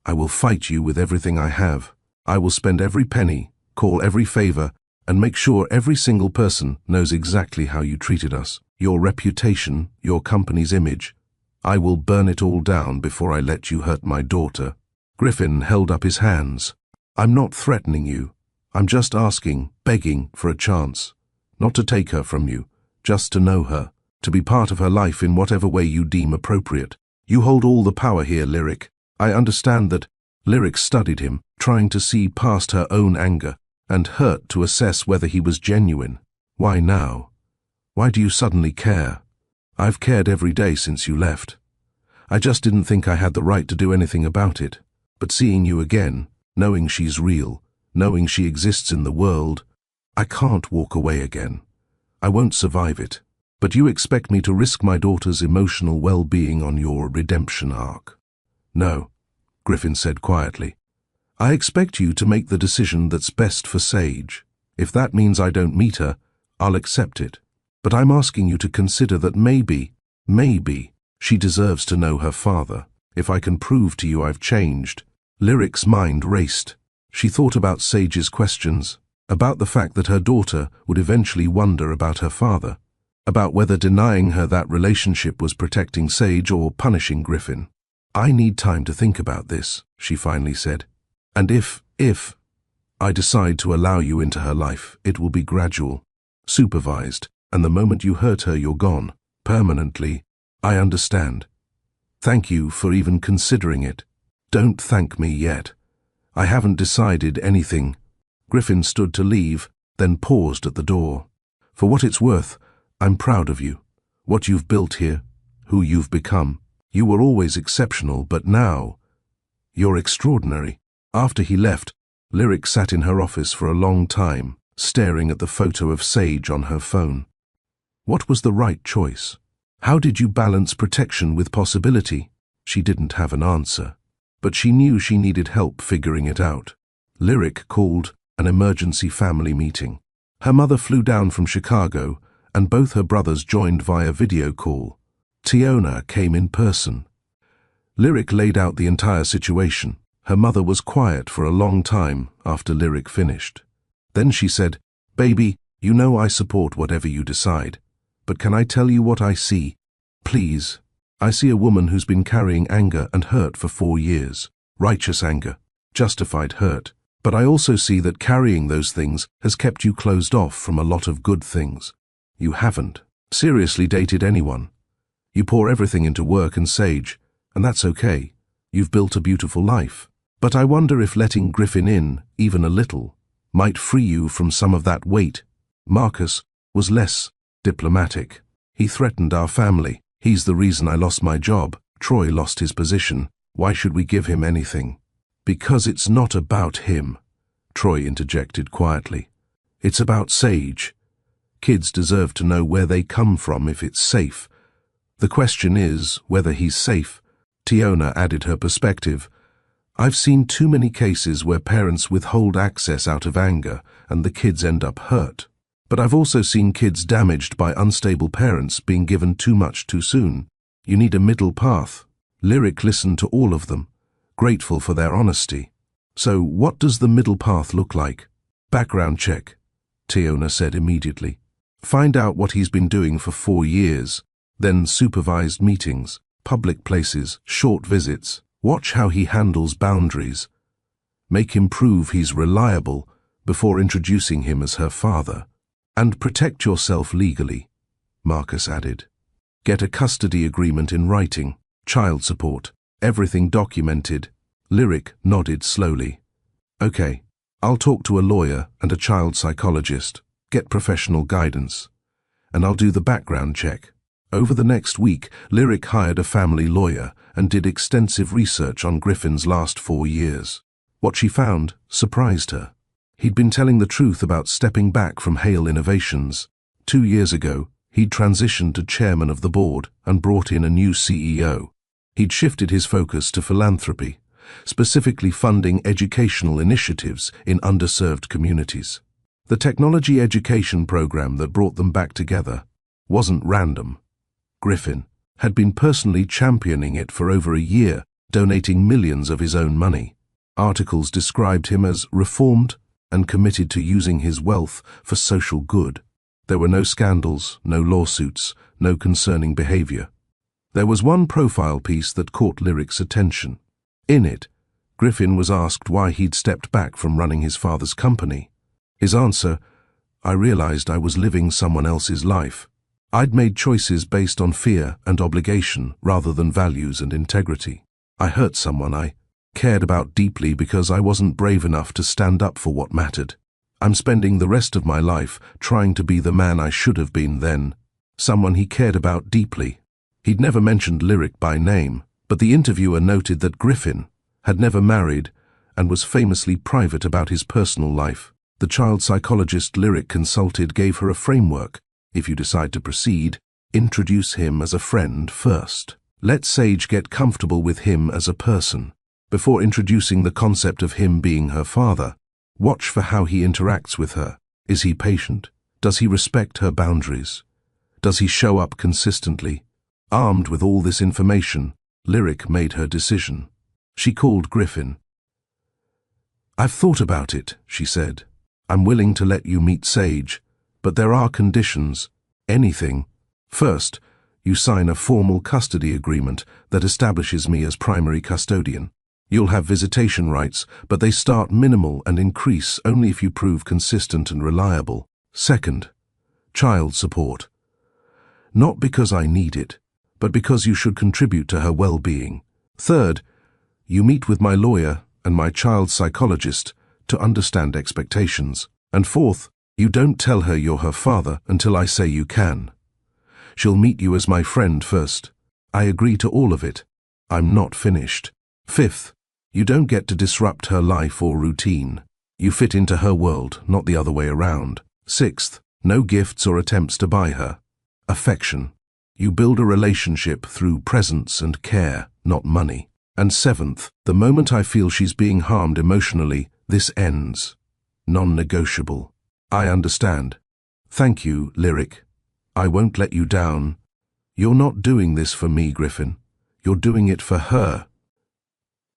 I will fight you with everything I have. I will spend every penny, call every favor, and make sure every single person knows exactly how you treated us. Your reputation, your company's image. I will burn it all down before I let you hurt my daughter. Griffin held up his hands. I'm not threatening you. I'm just asking, begging for a chance. Not to take her from you, just to know her, to be part of her life in whatever way you deem appropriate. You hold all the power here, Lyric. I understand that. Lyric studied him, trying to see past her own anger, and hurt to assess whether he was genuine. Why now? Why do you suddenly care? I've cared every day since you left. I just didn't think I had the right to do anything about it. But seeing you again, knowing she's real, knowing she exists in the world, I can't walk away again. I won't survive it. But you expect me to risk my daughter's emotional well-being on your redemption arc. No, Griffin said quietly. I expect you to make the decision that's best for Sage. If that means I don't meet her, I'll accept it. But I'm asking you to consider that maybe, she deserves to know her father. If I can prove to you I've changed. Lyric's mind raced. She thought about Sage's questions, about the fact that her daughter would eventually wonder about her father, about whether denying her that relationship was protecting Sage or punishing Griffin. I need time to think about this, she finally said. And if I decide to allow you into her life, it will be gradual, supervised, and the moment you hurt her, you're gone. Permanently. I understand. Thank you for even considering it. Don't thank me yet. I haven't decided anything. Griffin stood to leave, then paused at the door. For what it's worth, I'm proud of you. What you've built here, who you've become. You were always exceptional, but now, you're extraordinary. After he left, Lyric sat in her office for a long time, staring at the photo of Sage on her phone. What was the right choice? How did you balance protection with possibility? She didn't have an answer, but she knew she needed help figuring it out. Lyric called an emergency family meeting. Her mother flew down from Chicago, and both her brothers joined via video call. Tiona came in person. Lyric laid out the entire situation. Her mother was quiet for a long time after Lyric finished. Then she said, "Baby, you know I support whatever you decide. But can I tell you what I see? Please. I see a woman who's been carrying anger and hurt for 4 years. Righteous anger. Justified hurt. But I also see that carrying those things has kept you closed off from a lot of good things. You haven't seriously dated anyone. You pour everything into work and Sage, and that's okay. You've built a beautiful life. But I wonder if letting Griffin in, even a little, might free you from some of that weight." Marcus was less diplomatic. "He threatened our family. He's the reason I lost my job. Troy lost his position. Why should we give him anything?" "Because it's not about him," Troy interjected quietly. "It's about Sage. Kids deserve to know where they come from if it's safe. The question is whether he's safe." Tiona added her perspective. "I've seen too many cases where parents withhold access out of anger and the kids end up hurt. But I've also seen kids damaged by unstable parents being given too much too soon. You need a middle path." Lyric listened to all of them, grateful for their honesty. So what does the middle path look like? Background check, Tiona said immediately. Find out what he's been doing for 4 years, then supervised meetings, public places, short visits. Watch how he handles boundaries. Make him prove he's reliable before introducing him as her father. And protect yourself legally, Marcus added. Get a custody agreement in writing, child support, everything documented. Lyric nodded slowly. Okay, I'll talk to a lawyer and a child psychologist, get professional guidance, and I'll do the background check. Over the next week, Lyric hired a family lawyer and did extensive research on Griffin's last 4 years. What she found surprised her. He'd been telling the truth about stepping back from Hale Innovations. 2 years ago, he'd transitioned to chairman of the board and brought in a new CEO. He'd shifted his focus to philanthropy, specifically funding educational initiatives in underserved communities. The technology education program that brought them back together wasn't random. Griffin had been personally championing it for over a year, donating millions of his own money. Articles described him as reformed and committed to using his wealth for social good. There were no scandals, no lawsuits, no concerning behavior. There was one profile piece that caught Lyric's attention. In it, Griffin was asked why he'd stepped back from running his father's company. His answer, "I realized I was living someone else's life. I'd made choices based on fear and obligation rather than values and integrity. I hurt someone I cared about deeply because I wasn't brave enough to stand up for what mattered. I'm spending the rest of my life trying to be the man I should have been then, someone he cared about deeply." He'd never mentioned Lyric by name, but the interviewer noted that Griffin had never married and was famously private about his personal life. The child psychologist Lyric consulted gave her a framework. If you decide to proceed, introduce him as a friend first. Let Sage get comfortable with him as a person. Before introducing the concept of him being her father, watch for how he interacts with her. Is he patient? Does he respect her boundaries? Does he show up consistently? Armed with all this information, Lyric made her decision. She called Griffin. "I've thought about it," she said. "I'm willing to let you meet Sage, but there are conditions. Anything. First, you sign a formal custody agreement that establishes me as primary custodian. You'll have visitation rights, but they start minimal and increase only if you prove consistent and reliable. Second, child support. Not because I need it, but because you should contribute to her well-being. Third, you meet with my lawyer and my child psychologist to understand expectations. And fourth, you don't tell her you're her father until I say you can. She'll meet you as my friend first. I agree to all of it. I'm not finished. Fifth, you don't get to disrupt her life or routine. You fit into her world, not the other way around. Sixth, no gifts or attempts to buy her. Affection. You build a relationship through presence and care, not money. And seventh, the moment I feel she's being harmed emotionally, this ends. Non-negotiable. I understand. Thank you, Lyric. I won't let you down. You're not doing this for me, Griffin. You're doing it for her."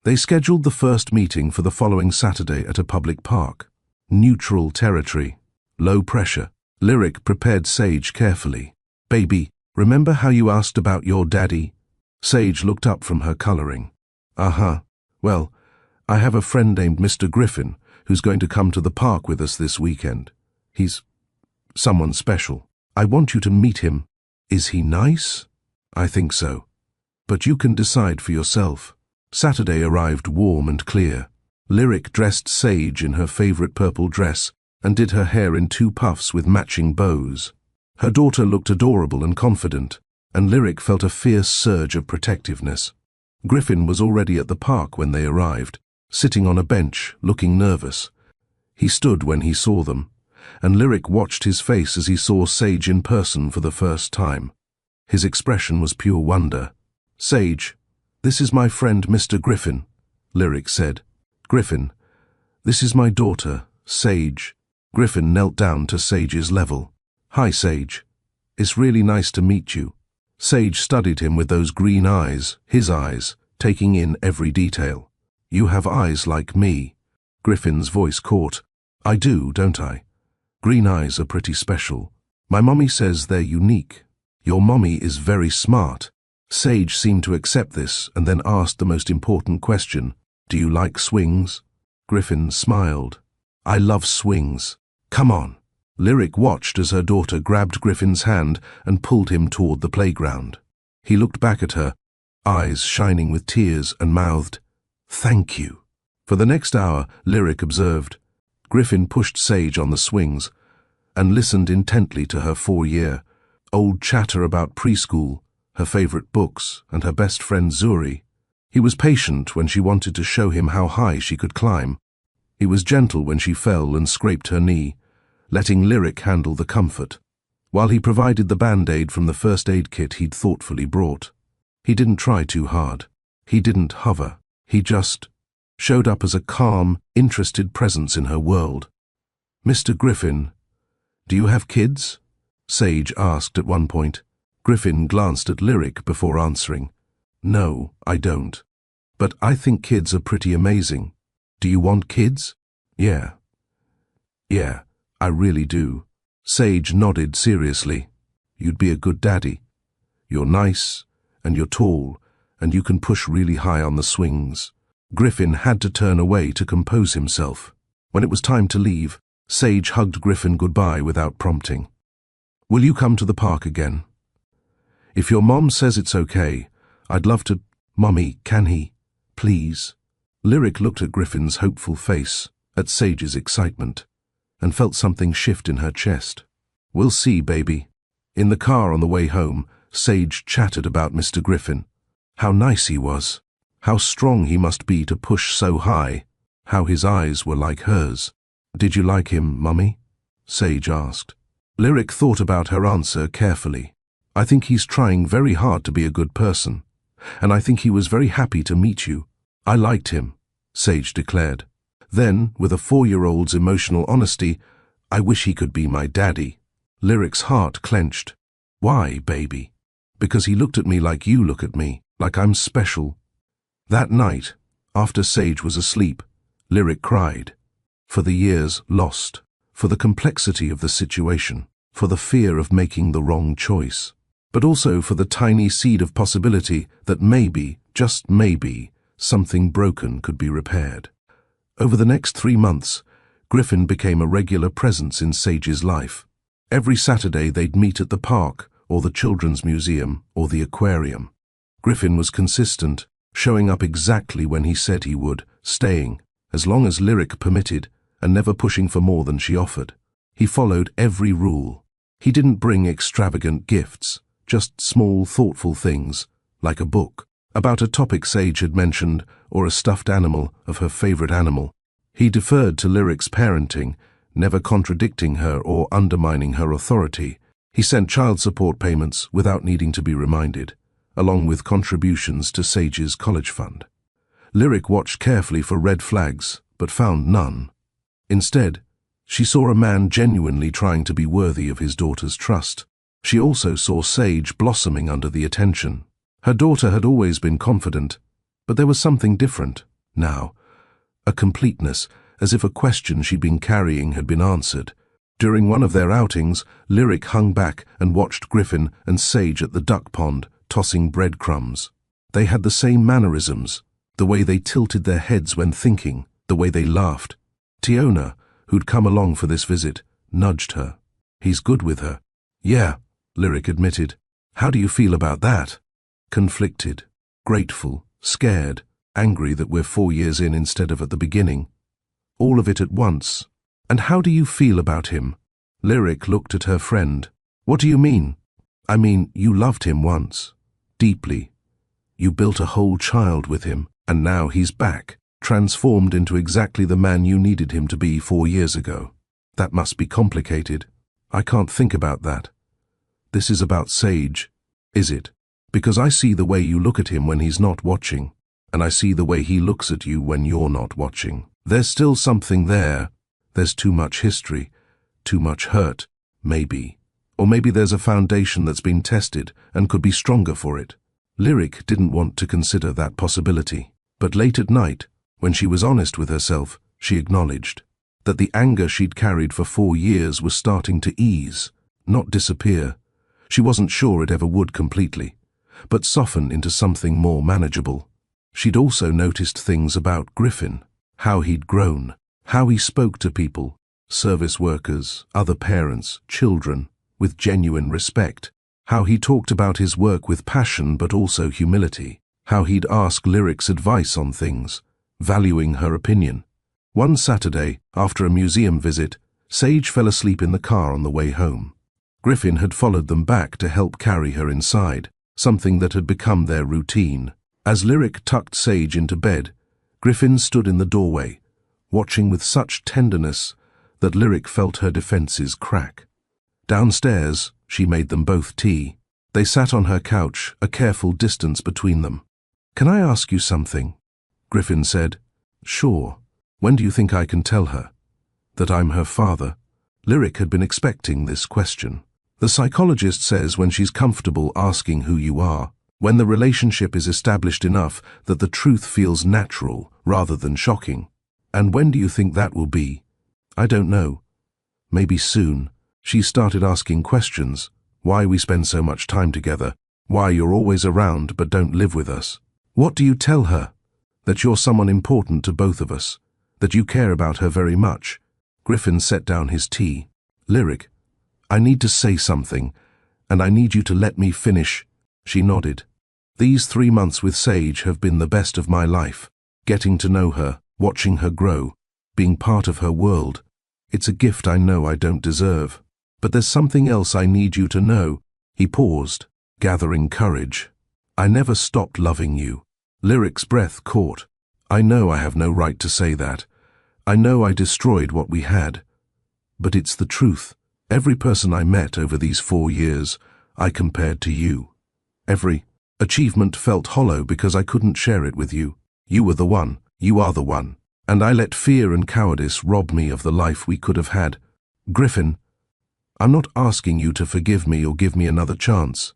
They scheduled the first meeting for the following Saturday at a public park. Neutral territory. Low pressure. Lyric prepared Sage carefully. "Baby, remember how you asked about your daddy?" Sage looked up from her coloring. "Uh-huh. Well, I have a friend named Mr. Griffin who's going to come to the park with us this weekend. He's someone special. I want you to meet him. Is he nice?" "I think so. But you can decide for yourself." Saturday arrived warm and clear. Lyric dressed Sage in her favorite purple dress and did her hair in 2 puffs with matching bows. Her daughter looked adorable and confident, and Lyric felt a fierce surge of protectiveness. Griffin was already at the park when they arrived, sitting on a bench, looking nervous. He stood when he saw them, and Lyric watched his face as he saw Sage in person for the first time. His expression was pure wonder. "Sage, this is my friend Mr. Griffin," Lyric said. "Griffin, this is my daughter, Sage." Griffin knelt down to Sage's level. "Hi, Sage. It's really nice to meet you." Sage studied him with those green eyes, his eyes, taking in every detail. "You have eyes like me. Griffin's voice caught. I do, don't I? Green eyes are pretty special. My mommy says they're unique. Your mommy is very smart. Sage seemed to accept this and then asked the most important question. Do you like swings? Griffin smiled. I love swings. Come on. Lyric watched as her daughter grabbed Griffin's hand and pulled him toward the playground. He looked back at her, eyes shining with tears, and mouthed, Thank you. For the next hour, Lyric observed. Griffin pushed Sage on the swings and listened intently to her 4-year-old chatter about preschool, her favorite books, and her best friend Zuri. He was patient when she wanted to show him how high she could climb. He was gentle when she fell and scraped her knee, letting Lyric handle the comfort, while he provided the Band-Aid from the first aid kit he'd thoughtfully brought. He didn't try too hard. He didn't hover. He just showed up as a calm, interested presence in her world. Mr. Griffin, do you have kids? Sage asked at one point. Griffin glanced at Lyric before answering. No, I don't. But I think kids are pretty amazing. Do you want kids? Yeah. Yeah, I really do. Sage nodded seriously. You'd be a good daddy. You're nice, and you're tall, and you can push really high on the swings. Griffin had to turn away to compose himself. When it was time to leave, Sage hugged Griffin goodbye without prompting. Will you come to the park again? If your mom says it's okay, I'd love to. Mommy, can he? Please. Lyric looked at Griffin's hopeful face, at Sage's excitement, and felt something shift in her chest. We'll see, baby. In the car on the way home, Sage chattered about Mr. Griffin. How nice he was. How strong he must be to push so high. How his eyes were like hers. Did you like him, Mummy? Sage asked. Lyric thought about her answer carefully. I think he's trying very hard to be a good person, and I think he was very happy to meet you. I liked him, Sage declared. Then, with a 4-year-old's emotional honesty, I wish he could be my daddy. Lyric's heart clenched. Why, baby? Because he looked at me like you look at me, like I'm special. That night, after Sage was asleep, Lyric cried. For the years lost, for the complexity of the situation, for the fear of making the wrong choice, but also for the tiny seed of possibility that maybe, just maybe, something broken could be repaired. Over the next 3 months, Griffin became a regular presence in Sage's life. Every Saturday they'd meet at the park, or the children's museum, or the aquarium. Griffin was consistent, showing up exactly when he said he would, staying, as long as Lyric permitted, and never pushing for more than she offered. He followed every rule. He didn't bring extravagant gifts, just small, thoughtful things, like a book, about a topic Sage had mentioned, or a stuffed animal of her favorite animal. He deferred to Lyric's parenting, never contradicting her or undermining her authority. He sent child support payments without needing to be reminded, along with contributions to Sage's college fund. Lyric watched carefully for red flags, but found none. Instead, she saw a man genuinely trying to be worthy of his daughter's trust. She also saw Sage blossoming under the attention. Her daughter had always been confident, but there was something different now, a completeness, as if a question she'd been carrying had been answered. During one of their outings, Lyric hung back and watched Griffin and Sage at the duck pond, tossing breadcrumbs. They had the same mannerisms, the way they tilted their heads when thinking, the way they laughed. Tiona, who'd come along for this visit, nudged her. He's good with her. Yeah, Lyric admitted. How do you feel about that? Conflicted, grateful, scared, angry that we're 4 years in instead of at the beginning. All of it at once. And how do you feel about him? Lyric looked at her friend. What do you mean? I mean, you loved him once. Deeply. You built a whole child with him, and now he's back, transformed into exactly the man you needed him to be 4 years ago. That must be complicated. I can't think about that. This is about Sage, is it? Because I see the way you look at him when he's not watching, and I see the way he looks at you when you're not watching. There's still something there. There's too much history, too much hurt, maybe. Or maybe there's a foundation that's been tested and could be stronger for it. Lyric didn't want to consider that possibility. But late at night, when she was honest with herself, She acknowledged that the anger she'd carried for 4 years was starting to ease, not disappear. She wasn't sure it ever would completely, but soften into something more manageable. She'd also noticed things about Griffin, how he'd grown, how he spoke to people, service workers, other parents, children, with genuine respect, how he talked about his work with passion but also humility, how he'd ask Lyric's advice on things, valuing her opinion. One Saturday, after a museum visit, Sage fell asleep in the car on the way home. Griffin had followed them back to help carry her inside, something that had become their routine. As Lyric tucked Sage into bed, Griffin stood in the doorway, watching with such tenderness that Lyric felt her defenses crack. Downstairs, she made them both tea. They sat on her couch, a careful distance between them. "Can I ask you something?" Griffin said. "Sure. When do you think I can tell her that I'm her father?" Lyric had been expecting this question. The psychologist says when she's comfortable asking who you are, when the relationship is established enough that the truth feels natural rather than shocking. "And when do you think that will be?" "I don't know. Maybe soon." She started asking questions. Why we spend so much time together, why you're always around but don't live with us. What do you tell her? That you're someone important to both of us, that you care about her very much. Griffin set down his tea. "Lyric, I need to say something, and I need you to let me finish." She nodded. "These 3 months with Sage have been the best of my life. Getting to know her, watching her grow, being part of her world. It's a gift I know I don't deserve. But there's something else I need you to know." He paused, gathering courage. "I never stopped loving you." Lyric's breath caught. "I know I have no right to say that. I know I destroyed what we had. But it's the truth. Every person I met over these 4 years, I compared to you. Every achievement felt hollow because I couldn't share it with you. You were the one. You are the one. And I let fear and cowardice rob me of the life we could have had. Griffin, I'm not asking you to forgive me or give me another chance.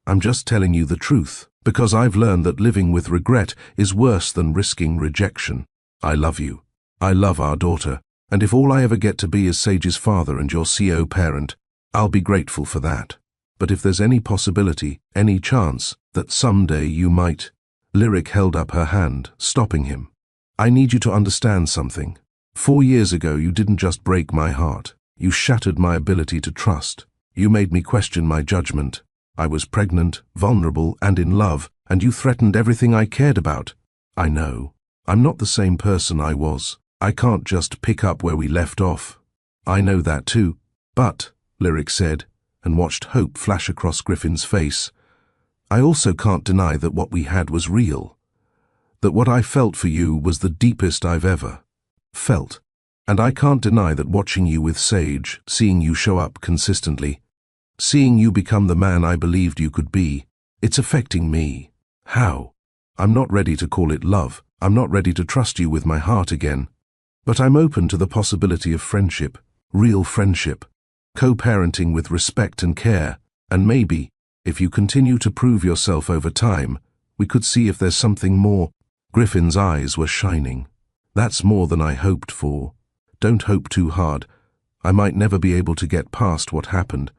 I'm just telling you the truth, because I've learned that living with regret is worse than risking rejection. I love you. I love our daughter, and if all I ever get to be is Sage's father and your CO parent, I'll be grateful for that. But if there's any possibility, any chance, that someday you might—" Lyric held up her hand, stopping him. "I need you to understand something. 4 years ago you didn't just break my heart. You shattered my ability to trust. You made me question my judgment. I was pregnant, vulnerable, and in love, and you threatened everything I cared about. I know. I'm not the same person I was. I can't just pick up where we left off. I know that too. But," Lyric said, and watched hope flash across Griffin's face, "I also can't deny that what we had was real. That what I felt for you was the deepest I've ever felt. And I can't deny that watching you with Sage, seeing you show up consistently, seeing you become the man I believed you could be, it's affecting me. How? I'm not ready to call it love. I'm not ready to trust you with my heart again. But I'm open to the possibility of friendship, real friendship, co-parenting with respect and care, and maybe, if you continue to prove yourself over time, we could see if there's something more." Griffin's eyes were shining. "That's more than I hoped for. Don't hope too hard. I might never be able to get past what happened.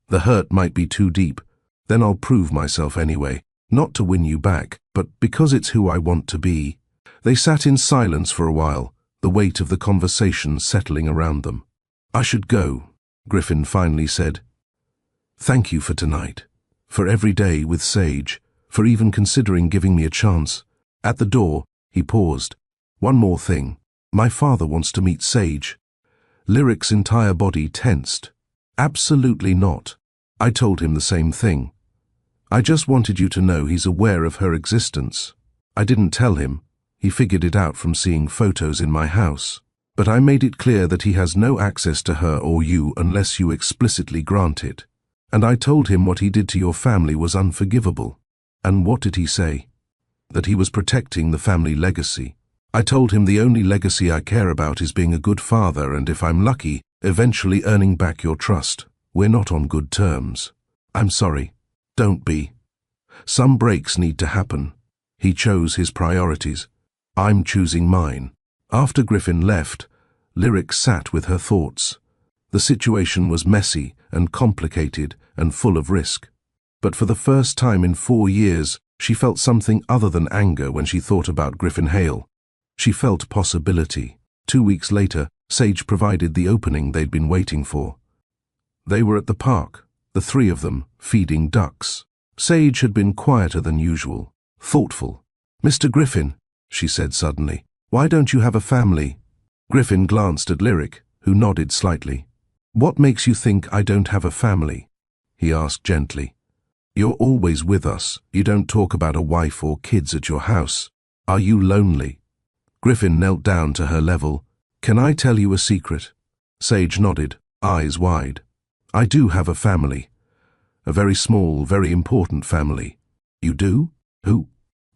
The hurt might be too deep. Then I'll prove myself anyway, not to win you back, but because it's who I want to be." They sat in silence for a while, the weight of the conversation settling around them. "I should go," Griffin finally said. "Thank you for tonight, for every day with Sage, for even considering giving me a chance." At the door, he paused. "One more thing. My father wants to meet Sage." Lyric's entire body tensed. "Absolutely not. I told him the same thing. I just wanted you to know he's aware of her existence. I didn't tell him. He figured it out from seeing photos in my house. But I made it clear that he has no access to her or you unless you explicitly grant it. And I told him what he did to your family was unforgivable." "And what did he say?" "That he was protecting the family legacy. I told him the only legacy I care about is being a good father and, if I'm lucky, eventually earning back your trust. We're not on good terms. I'm sorry. Don't be. Some breaks need to happen. He chose his priorities. I'm choosing mine. After Griffin left, Lyric sat with her thoughts. The situation was messy and complicated and full of risk. But for the first time in 4 years, she felt something other than anger when she thought about Griffin Hale. She felt possibility. 2 weeks later, Sage provided the opening they'd been waiting for. They were at the park, the three of them, feeding ducks. Sage had been quieter than usual, thoughtful. "Mr. Griffin," she said suddenly, "why don't you have a family?" Griffin glanced at Lyric, who nodded slightly. "What makes you think I don't have a family?" he asked gently. "You're always with us. You don't talk about a wife or kids at your house. Are you lonely?" Griffin knelt down to her level. "Can I tell you a secret?" Sage nodded, eyes wide. "I do have a family. A very small, very important family." "You do? Who?"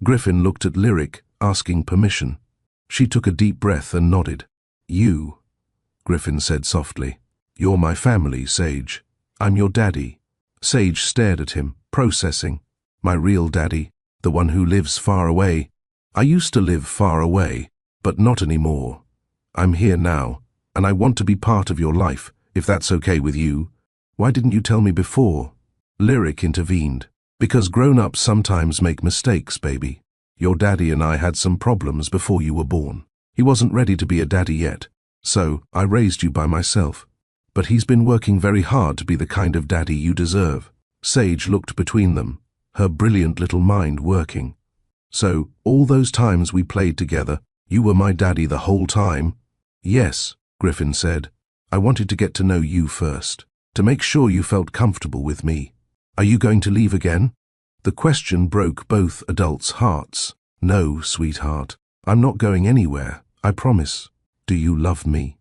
Griffin looked at Lyric, asking permission. She took a deep breath and nodded. "You," Griffin said softly. "You're my family, Sage. I'm your daddy." Sage stared at him, processing. "My real daddy, the one who lives far away. I used to live far away, but not anymore. I'm here now, and I want to be part of your life, if that's okay with you. Why didn't you tell me before?" Lyric intervened. "Because grown-ups sometimes make mistakes, baby. Your daddy and I had some problems before you were born. He wasn't ready to be a daddy yet, so I raised you by myself. But he's been working very hard to be the kind of daddy you deserve." Sage looked between them, her brilliant little mind working. "So, all those times we played together, you were my daddy the whole time?" "Yes," Griffin said. "I wanted to get to know you first, to make sure you felt comfortable with me. Are you going to leave again?" The question broke both adults' hearts. "No, sweetheart. I'm not going anywhere, I promise. Do you love me?"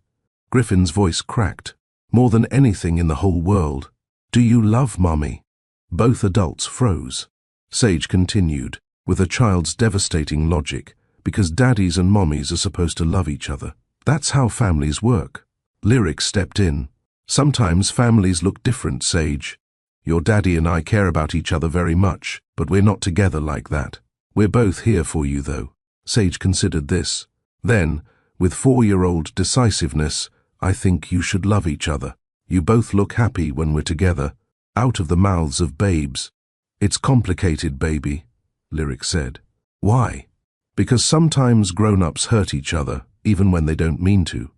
Griffin's voice cracked. "More than anything in the whole world. Do you love Mommy?" Both adults froze. Sage continued, with a child's devastating logic, "Because daddies and mommies are supposed to love each other. That's how families work." Lyric stepped in. "Sometimes families look different, Sage. Your daddy and I care about each other very much, but we're not together like that. We're both here for you, though." Sage considered this. Then, with 4-year-old decisiveness, "I think you should love each other. You both look happy when we're together, out of the mouths of babes." "It's complicated, baby," Lyric said. "Why?" "Because sometimes grown-ups hurt each other, even when they don't mean to.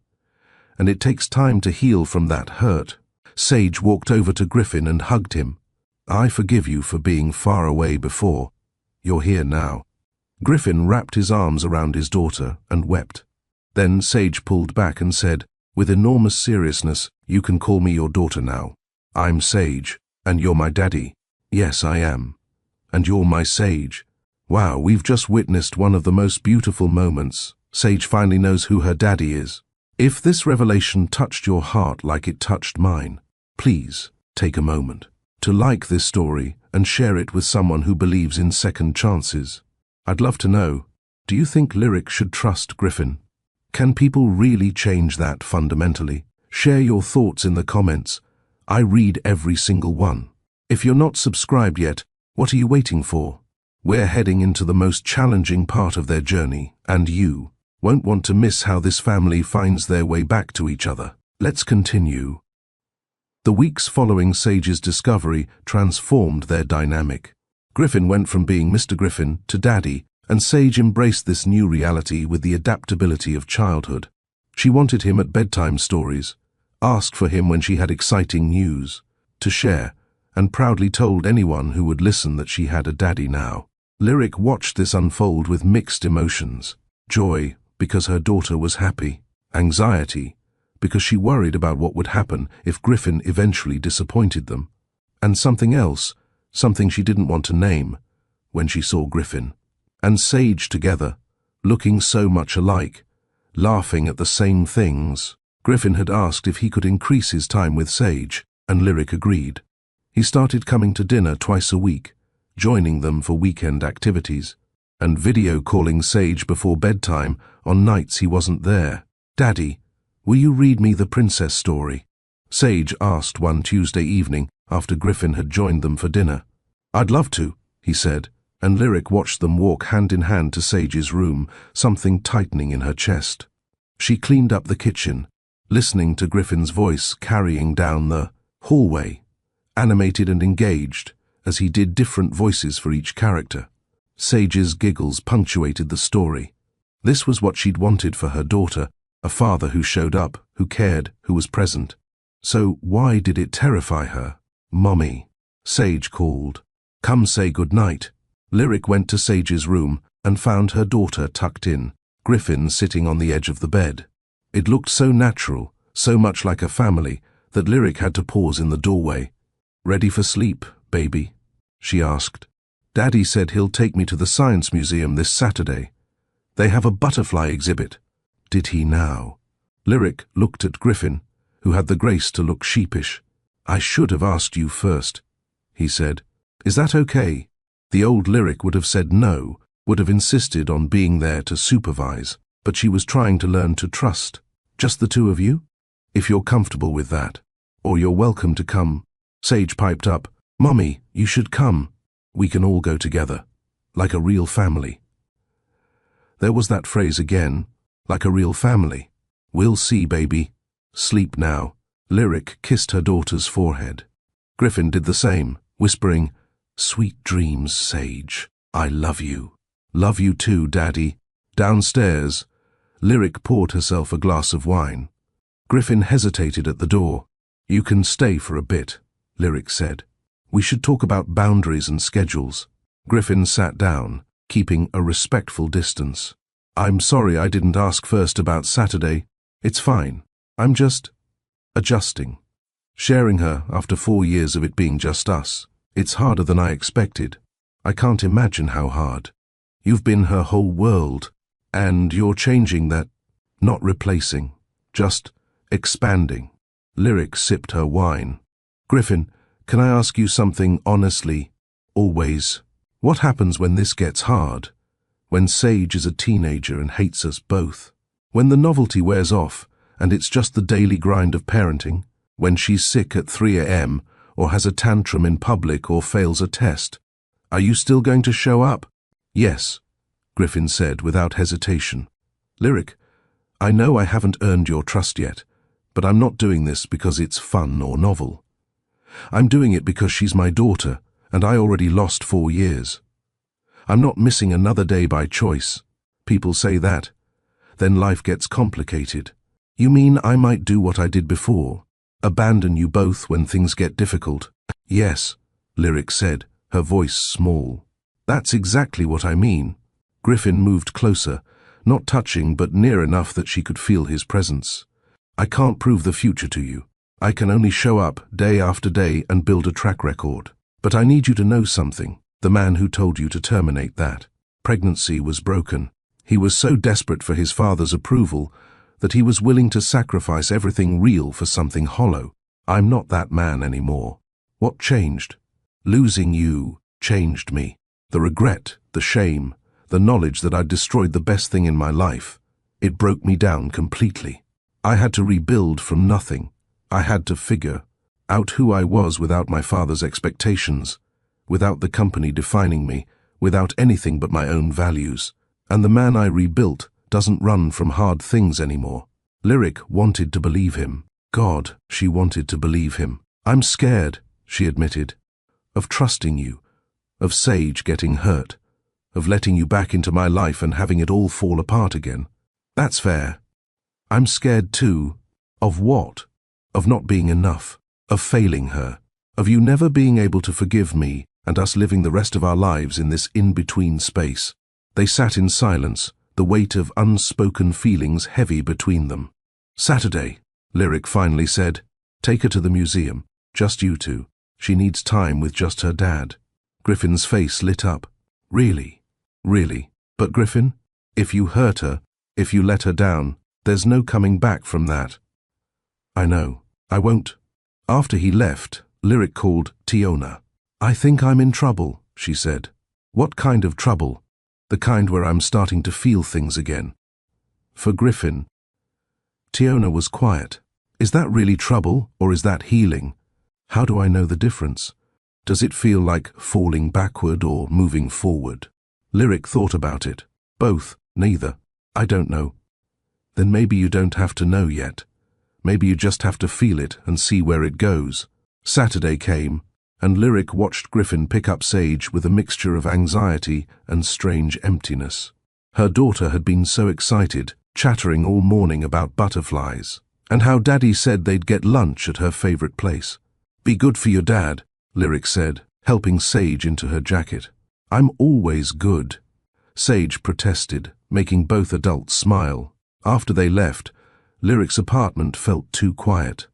And it takes time to heal from that hurt." Sage walked over to Griffin and hugged him. "I forgive you for being far away before. You're here now." Griffin wrapped his arms around his daughter and wept. Then Sage pulled back and said, with enormous seriousness, "You can call me your daughter now. I'm Sage, and you're my daddy." "Yes, I am. And you're my Sage." Wow, we've just witnessed one of the most beautiful moments. Sage finally knows who her daddy is. If this revelation touched your heart like it touched mine, please take a moment to like this story and share it with someone who believes in second chances. I'd love to know, do you think Lyric should trust Griffin? Can people really change that fundamentally? Share your thoughts in the comments. I read every single one. If you're not subscribed yet, what are you waiting for? We're heading into the most challenging part of their journey, and you won't want to miss how this family finds their way back to each other. Let's continue. The weeks following Sage's discovery transformed their dynamic. Griffin went from being Mr. Griffin to Daddy, and Sage embraced this new reality with the adaptability of childhood. She wanted him at bedtime stories, asked for him when she had exciting news to share, and proudly told anyone who would listen that she had a daddy now. Lyric watched this unfold with mixed emotions. Joy, because her daughter was happy. Anxiety, because she worried about what would happen if Griffin eventually disappointed them. And something else, something she didn't want to name, when she saw Griffin and Sage together, looking so much alike, laughing at the same things. Griffin had asked if he could increase his time with Sage, and Lyric agreed. He started coming to dinner twice a week, joining them for weekend activities, and video calling Sage before bedtime on nights he wasn't there. "Daddy, will you read me the princess story?" Sage asked one Tuesday evening after Griffin had joined them for dinner. "I'd love to," he said, and Lyric watched them walk hand in hand to Sage's room, something tightening in her chest. She cleaned up the kitchen, listening to Griffin's voice carrying down the hallway, animated and engaged, as he did different voices for each character. Sage's giggles punctuated the story. This was what she'd wanted for her daughter, a father who showed up, who cared, who was present. So why did it terrify her? "Mommy," Sage called. "Come say goodnight." Lyric went to Sage's room and found her daughter tucked in, Griffin sitting on the edge of the bed. It looked so natural, so much like a family, that Lyric had to pause in the doorway. "Ready for sleep, baby?" she asked. "Daddy said he'll take me to the Science Museum this Saturday. They have a butterfly exhibit." Did he now? Lyric looked at Griffin, who had the grace to look sheepish. "I should have asked you first," he said. "Is that okay?" The old Lyric would have said no, would have insisted on being there to supervise, but she was trying to learn to trust. "Just the two of you? If you're comfortable with that. Or you're welcome to come." Sage piped up, "Mommy, you should come. We can all go together. Like a real family." There was that phrase again, like a real family. "We'll see, baby. Sleep now." Lyric kissed her daughter's forehead. Griffin did the same, whispering, "Sweet dreams, Sage. I love you." "Love you too, Daddy." Downstairs, Lyric poured herself a glass of wine. Griffin hesitated at the door. "You can stay for a bit," Lyric said. "We should talk about boundaries and schedules." Griffin sat down, keeping a respectful distance. "I'm sorry I didn't ask first about Saturday. It's fine. I'm just adjusting. Sharing her after 4 years of it being just us. It's harder than I expected. I can't imagine how hard. You've been her whole world, and you're changing that, not replacing, just expanding." Lyric sipped her wine. "Griffin, can I ask you something honestly? Always. What happens when this gets hard? When Sage is a teenager and hates us both? When the novelty wears off and it's just the daily grind of parenting? When she's sick at 3 a.m. or has a tantrum in public or fails a test? Are you still going to show up?" "Yes," Griffin said without hesitation. "Lyric, I know I haven't earned your trust yet, but I'm not doing this because it's fun or novel. I'm doing it because she's my daughter, and I already lost 4 years. I'm not missing another day by choice. People say that. Then life gets complicated. You mean I might do what I did before? Abandon you both when things get difficult?" "Yes," Lyric said, her voice small. "That's exactly what I mean." Griffin moved closer, not touching but near enough that she could feel his presence. "I can't prove the future to you. I can only show up day after day and build a track record. But I need you to know something. The man who told you to terminate that pregnancy was broken. He was so desperate for his father's approval that he was willing to sacrifice everything real for something hollow. I'm not that man anymore." "What changed?" "Losing you changed me. The regret, the shame, the knowledge that I'd destroyed the best thing in my life. It broke me down completely. I had to rebuild from nothing. I had to figure out who I was without my father's expectations, without the company defining me, without anything but my own values. And the man I rebuilt doesn't run from hard things anymore." Lyric wanted to believe him. God, she wanted to believe him. "I'm scared," she admitted, "of trusting you, of Sage getting hurt, of letting you back into my life and having it all fall apart again." "That's fair. I'm scared too." "Of what?" "Of not being enough, of failing her, of you never being able to forgive me and us living the rest of our lives in this in-between space." They sat in silence, the weight of unspoken feelings heavy between them. "Saturday," Lyric finally said. "Take her to the museum, just you two. She needs time with just her dad." Griffin's face lit up. "Really? Really? But Griffin, if you hurt her, if you let her down, there's no coming back from that." "I know. I won't." After he left, Lyric called Tiona. "I think I'm in trouble," she said. "What kind of trouble?" "The kind where I'm starting to feel things again." For Griffin, Tiona was quiet. "Is that really trouble, or is that healing? How do I know the difference? Does it feel like falling backward or moving forward?" Lyric thought about it. "Both, neither. I don't know." Then maybe you don't have to know yet. Maybe you just have to feel it and see where it goes. Saturday came, and Lyric watched Griffin pick up Sage with a mixture of anxiety and strange emptiness. Her daughter had been so excited, chattering all morning about butterflies, and how Daddy said they'd get lunch at her favorite place. "Be good for your dad," Lyric said, helping Sage into her jacket. "I'm always good," Sage protested, making both adults smile. After they left, Lyric's apartment felt too quiet.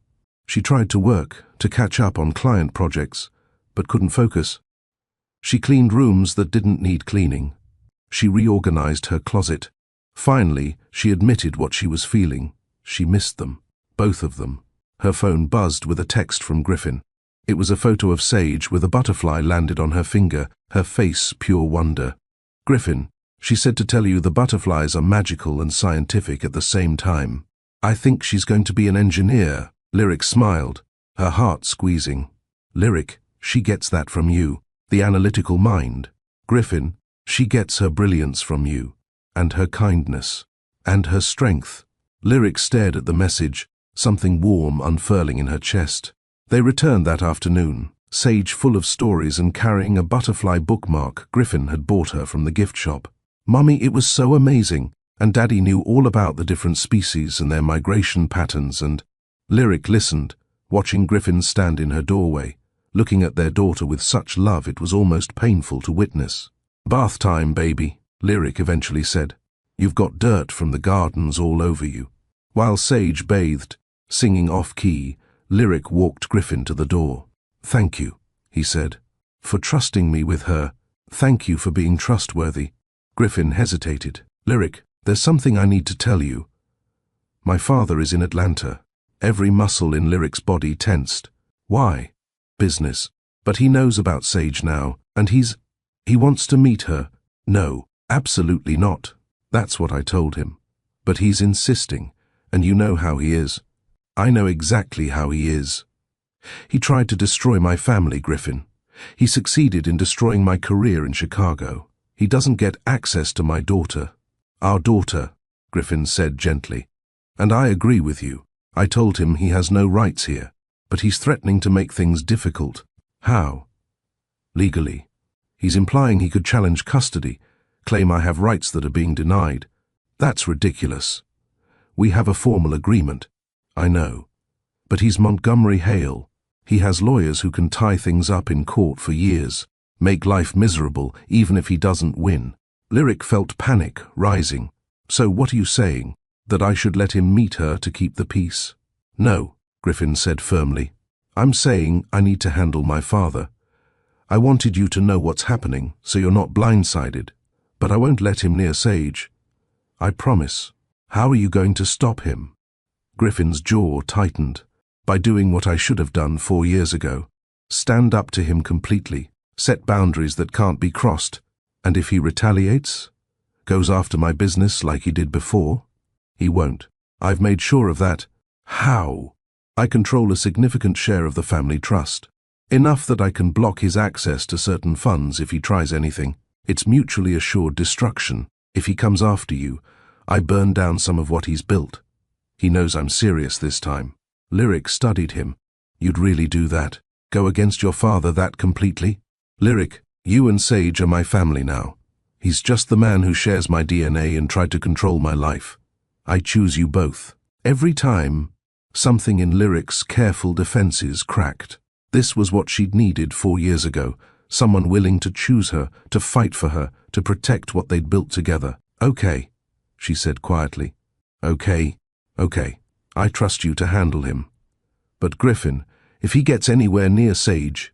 She tried to work, to catch up on client projects, but couldn't focus. She cleaned rooms that didn't need cleaning. She reorganized her closet. Finally, she admitted what she was feeling. She missed them, both of them. Her phone buzzed with a text from Griffin. It was a photo of Sage with a butterfly landed on her finger, her face pure wonder. "Griffin, she said to tell you the butterflies are magical and scientific at the same time. I think she's going to be an engineer." Lyric smiled, her heart squeezing. "Lyric, she gets that from you, the analytical mind. Griffin, she gets her brilliance from you, and her kindness, and her strength." Lyric stared at the message, something warm unfurling in her chest. They returned that afternoon, Sage full of stories and carrying a butterfly bookmark Griffin had bought her from the gift shop. "Mummy, it was so amazing, and Daddy knew all about the different species and their migration patterns and—" Lyric listened, watching Griffin stand in her doorway, looking at their daughter with such love it was almost painful to witness. "Bath time, baby," Lyric eventually said. "You've got dirt from the gardens all over you." While Sage bathed, singing off-key, Lyric walked Griffin to the door. "Thank you," he said, "for trusting me with her. Thank you for being trustworthy." Griffin hesitated. "Lyric, there's something I need to tell you. My father is in Atlanta." Every muscle in Lyric's body tensed. "Why?" "Business. But he knows about Sage now, and he wants to meet her." "No, absolutely not. That's what I told him. But he's insisting, and you know how he is." "I know exactly how he is. He tried to destroy my family, Griffin. He succeeded in destroying my career in Chicago. He doesn't get access to my daughter." "Our daughter," Griffin said gently. "And I agree with you. I told him he has no rights here, but he's threatening to make things difficult." "How?" "Legally. He's implying he could challenge custody, claim I have rights that are being denied." "That's ridiculous. We have a formal agreement." "I know. But he's Montgomery Hale. He has lawyers who can tie things up in court for years, make life miserable even if he doesn't win." Lyric felt panic rising. "So what are you saying? That I should let him meet her to keep the peace?" "No," Griffin said firmly. "I'm saying I need to handle my father. I wanted you to know what's happening so you're not blindsided, but I won't let him near Sage. I promise." "How are you going to stop him?" Griffin's jaw tightened. "By doing what I should have done 4 years ago. Stand up to him completely, set boundaries that can't be crossed. And if he retaliates, goes after my business like he did before, he won't. I've made sure of that." "How?" "I control a significant share of the family trust. Enough that I can block his access to certain funds if he tries anything. It's mutually assured destruction. If he comes after you, I burn down some of what he's built. He knows I'm serious this time." Lyric studied him. "You'd really do that? Go against your father that completely?" "Lyric, you and Sage are my family now. He's just the man who shares my DNA and tried to control my life. I choose you both." Every time, something in Lyric's careful defenses cracked. This was what she'd needed 4 years ago, someone willing to choose her, to fight for her, to protect what they'd built together. "Okay," she said quietly. Okay. I trust you to handle him. But Griffin, if he gets anywhere near Sage—"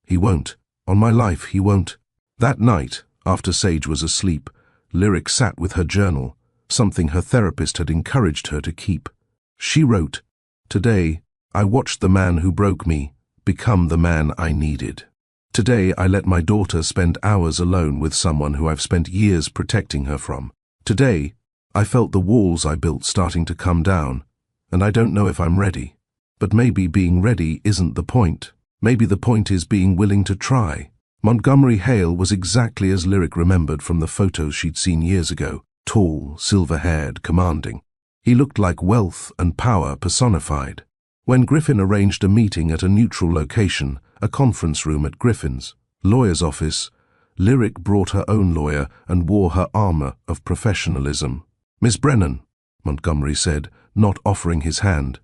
"He won't. On my life, he won't." That night, after Sage was asleep, Lyric sat with her journal, something her therapist had encouraged her to keep. She wrote, "Today, I watched the man who broke me become the man I needed. Today, I let my daughter spend hours alone with someone who I've spent years protecting her from. Today, I felt the walls I built starting to come down, and I don't know if I'm ready. But maybe being ready isn't the point. Maybe the point is being willing to try." Montgomery Hale was exactly as Lyric remembered from the photos she'd seen years ago, tall, silver-haired, commanding. He looked like wealth and power personified. When Griffin arranged a meeting at a neutral location, a conference room at Griffin's lawyer's office, Lyric brought her own lawyer and wore her armor of professionalism. "Miss Brennan," Montgomery said, not offering his hand,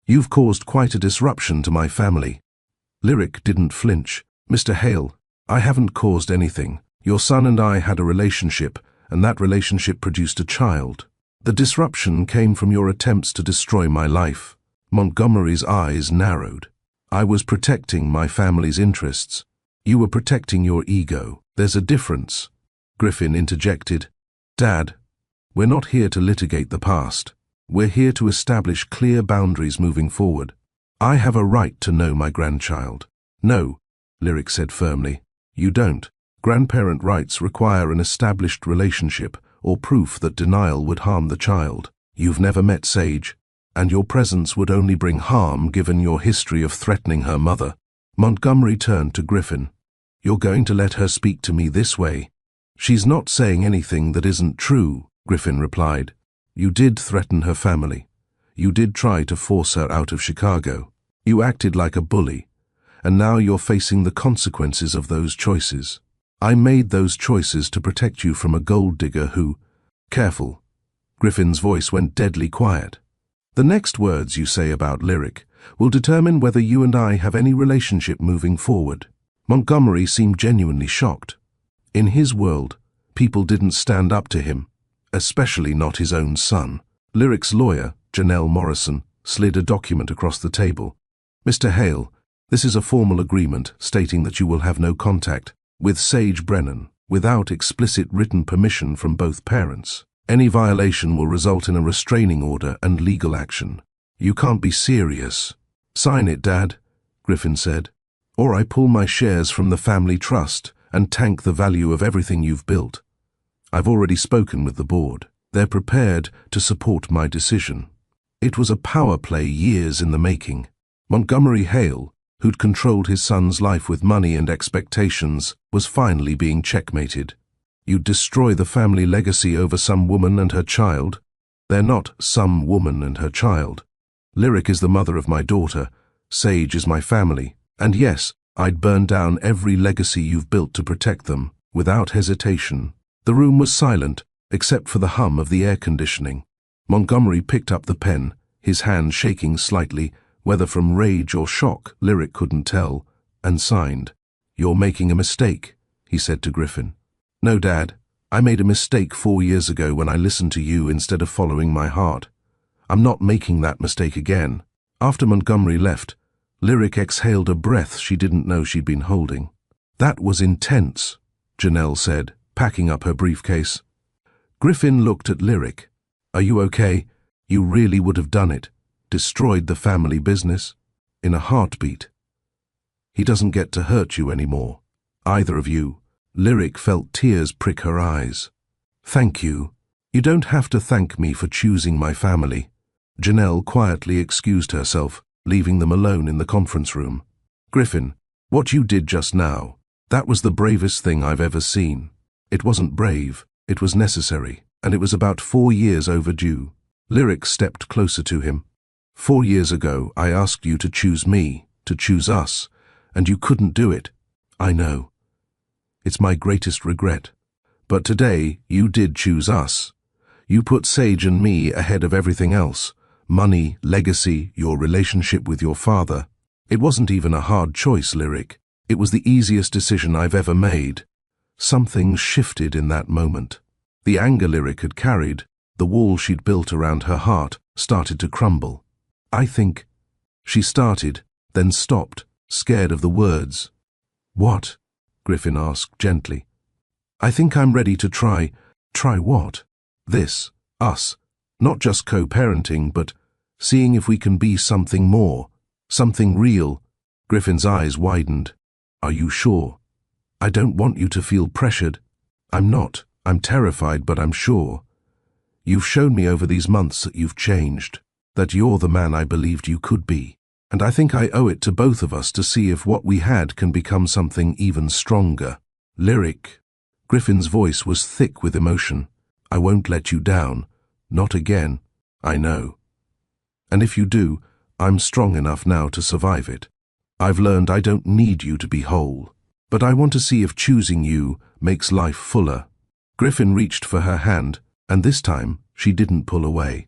"you've caused quite a disruption to my family." Lyric didn't flinch. "Mr. Hale, I haven't caused anything. Your son and I had a relationship, and that relationship produced a child. The disruption came from your attempts to destroy my life." Montgomery's eyes narrowed. "I was protecting my family's interests. You were protecting your ego. There's a difference." Griffin interjected. "Dad, we're not here to litigate the past. We're here to establish clear boundaries moving forward. I have a right to know my grandchild." "No," Lyric said firmly, "you don't. Grandparent rights require an established relationship or proof that denial would harm the child. You've never met Sage, and your presence would only bring harm given your history of threatening her mother." Montgomery turned to Griffin. "You're going to let her speak to me this way?" "She's not saying anything that isn't true," Griffin replied. "You did threaten her family. You did try to force her out of Chicago. You acted like a bully, and now you're facing the consequences of those choices. I made those choices to protect you from a gold digger who—" "Careful." Griffin's voice went deadly quiet. "The next words you say about Lyric will determine whether you and I have any relationship moving forward." Montgomery seemed genuinely shocked. In his world, people didn't stand up to him, especially not his own son. Lyric's lawyer, Janelle Morrison, slid a document across the table. "Mr. Hale, this is a formal agreement stating that you will have no contact with Sage Brennan without explicit written permission from both parents. Any violation will result in a restraining order and legal action. You can't be serious." "Sign it, Dad," Griffin said, "or I pull my shares from the family trust and tank the value of everything you've built. I've already spoken with the board. They're prepared to support my decision." It was a power play years in the making. Montgomery Hale, who'd controlled his son's life with money and expectations, was finally being checkmated. "You'd destroy the family legacy over some woman and her child?" "They're not some woman and her child. Lyric is the mother of my daughter. Sage is my family. And yes, I'd burn down every legacy you've built to protect them, without hesitation." The room was silent, except for the hum of the air conditioning. Montgomery picked up the pen, his hand shaking slightly, whether from rage or shock, Lyric couldn't tell, and signed. "You're making a mistake," he said to Griffin. "No, Dad. I made a mistake 4 years ago when I listened to you instead of following my heart. I'm not making that mistake again." After Montgomery left, Lyric exhaled a breath she didn't know she'd been holding. "That was intense," Janelle said, packing up her briefcase. Griffin looked at Lyric. "Are you okay? You really would have done it. Destroyed the family business? In a heartbeat. He doesn't get to hurt you anymore. Either of you." Lyric felt tears prick her eyes. "Thank you. You don't have to thank me for choosing my family." Janelle quietly excused herself, leaving them alone in the conference room. "Griffin, what you did just now, that was the bravest thing I've ever seen. It wasn't brave, it was necessary, and it was about 4 years overdue." Lyric stepped closer to him. 4 years ago, I asked you to choose me, to choose us, and you couldn't do it. I know. It's my greatest regret. But today, you did choose us. You put Sage and me ahead of everything else. Money, legacy, your relationship with your father. It wasn't even a hard choice, Lyric. It was the easiest decision I've ever made. Something shifted in that moment. The anger Lyric had carried, the wall she'd built around her heart, started to crumble. "I think—" She started, then stopped, scared of the words. "What?" Griffin asked gently. "I think I'm ready to try—" "Try what?" "This, us. Not just co-parenting, but seeing if we can be something more, something real." Griffin's eyes widened. "Are you sure? I don't want you to feel pressured." "I'm not. I'm terrified, but I'm sure. You've shown me over these months that you've changed, that you're the man I believed you could be. And I think I owe it to both of us to see if what we had can become something even stronger." "Lyric." Griffin's voice was thick with emotion. "I won't let you down. Not again. I know. And if you do, I'm strong enough now to survive it. I've learned I don't need you to be whole. But I want to see if choosing you makes life fuller. Griffin reached for her hand, and this time she didn't pull away.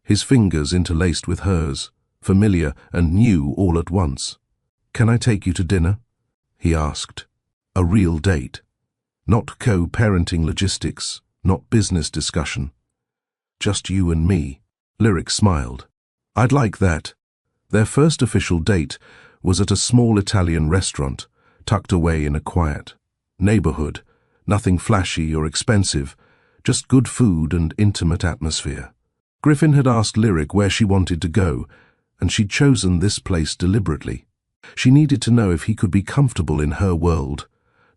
His fingers interlaced with hers, familiar and new all at once. "Can I take you to dinner?" he asked. A real date. Not co-parenting logistics, not business discussion. Just you and me. Lyric smiled. "I'd like that." Their first official date was at a small Italian restaurant, tucked away in a quiet neighborhood, nothing flashy or expensive, just good food and intimate atmosphere. Griffin had asked Lyric where she wanted to go, and she'd chosen this place deliberately. She needed to know if he could be comfortable in her world,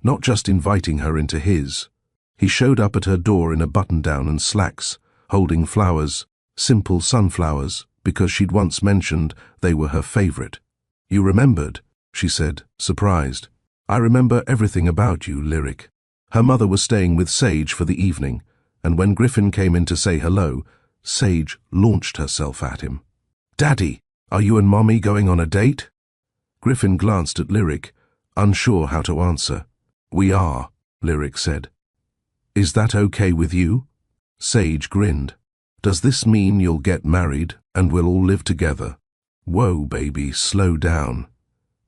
not just inviting her into his. He showed up at her door in a button-down and slacks, holding flowers, simple sunflowers, because she'd once mentioned they were her favorite. "You remembered," she said, surprised. "I remember everything about you, Lyric." Her mother was staying with Sage for the evening, and when Griffin came in to say hello, Sage launched herself at him. "Daddy, are you and Mommy going on a date?" Griffin glanced at Lyric, unsure how to answer. "We are," Lyric said. "Is that okay with you?" Sage grinned. "Does this mean you'll get married and we'll all live together?" "Whoa, baby, slow down.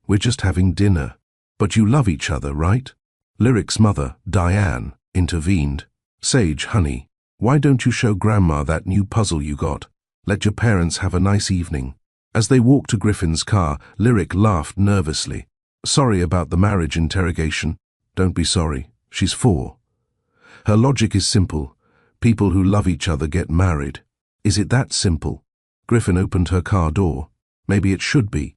We're just having dinner. But you love each other, right?" Lyric's mother, Diane, intervened. "Sage, honey, why don't you show Grandma that new puzzle you got? Let your parents have a nice evening." As they walked to Griffin's car, Lyric laughed nervously. "Sorry about the marriage interrogation." "Don't be sorry. She's 4. Her logic is simple. People who love each other get married. Is it that simple?" Griffin opened her car door. "Maybe it should be.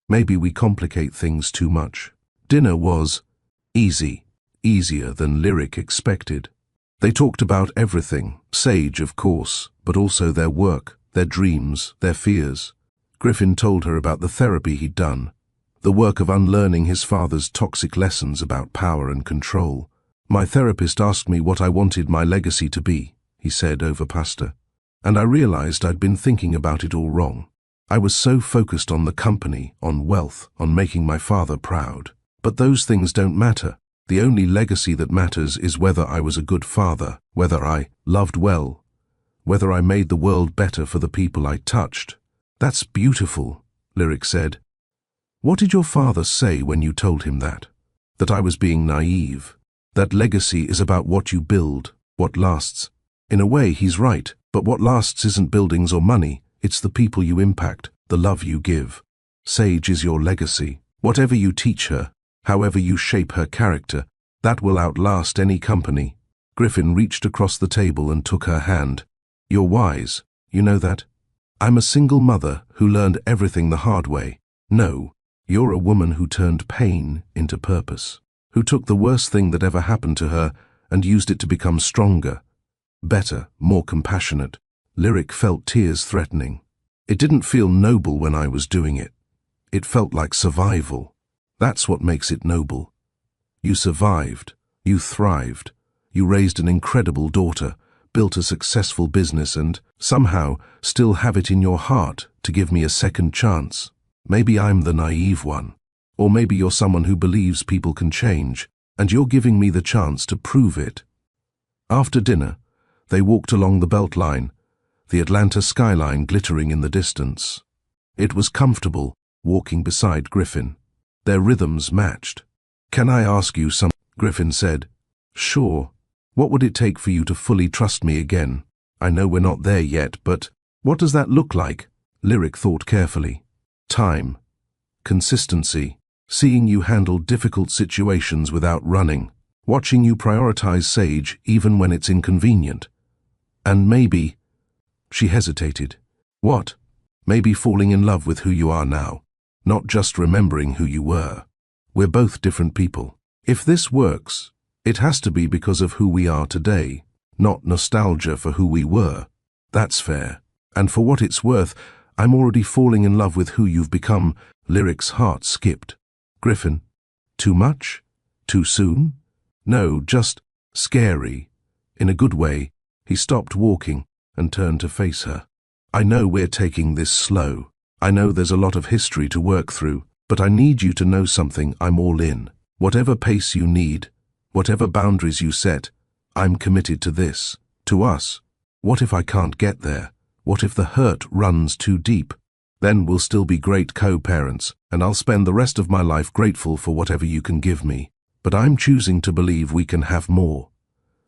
Maybe we complicate things too much." Dinner was easy, easier than Lyric expected. They talked about everything, Sage, of course, but also their work, their dreams, their fears. Griffin told her about the therapy he'd done, the work of unlearning his father's toxic lessons about power and control. "My therapist asked me what I wanted my legacy to be," he said over pasta. "And I realized I'd been thinking about it all wrong. I was so focused on the company, on wealth, on making my father proud. But those things don't matter. The only legacy that matters is whether I was a good father, whether I loved well, whether I made the world better for the people I touched." "That's beautiful," Lyric said. "What did your father say when you told him that?" "That I was being naive. That legacy is about what you build, what lasts." In a way, he's right, but what lasts isn't buildings or money, it's the people you impact, the love you give. Sage is your legacy. Whatever you teach her, however you shape her character, that will outlast any company. Griffin reached across the table and took her hand. "You're wise, you know that? I'm a single mother who learned everything the hard way. No, you're a woman who turned pain into purpose, who took the worst thing that ever happened to her and used it to become stronger, better, more compassionate." Lyric felt tears threatening. "It didn't feel noble when I was doing it. It felt like survival. That's what makes it noble. You survived, you thrived, you raised an incredible daughter, built a successful business and, somehow, still have it in your heart to give me a second chance. Maybe I'm the naive one. Or maybe you're someone who believes people can change, and you're giving me the chance to prove it." After dinner, they walked along the Beltline, the Atlanta skyline glittering in the distance. It was comfortable, walking beside Griffin. Their rhythms matched. "Can I ask you something?" Griffin said. "Sure. What would it take for you to fully trust me again? I know we're not there yet, but what does that look like?" Lyric thought carefully. "Time. Consistency. Seeing you handle difficult situations without running. Watching you prioritize Sage even when it's inconvenient. And maybe—" She hesitated. "What?" "Maybe falling in love with who you are now. Not just remembering who you were. We're both different people. If this works, it has to be because of who we are today, not nostalgia for who we were. That's fair. And for what it's worth, I'm already falling in love with who you've become." Lyric's heart skipped. "Griffin, too much? Too soon?" "No, just scary." In a good way, he stopped walking and turned to face her. I know we're taking this slow. I know there's a lot of history to work through, but I need you to know something. I'm all in. Whatever pace you need, whatever boundaries you set, I'm committed to this, to us. What if I can't get there? What if the hurt runs too deep? Then we'll still be great co-parents, and I'll spend the rest of my life grateful for whatever you can give me. But I'm choosing to believe we can have more,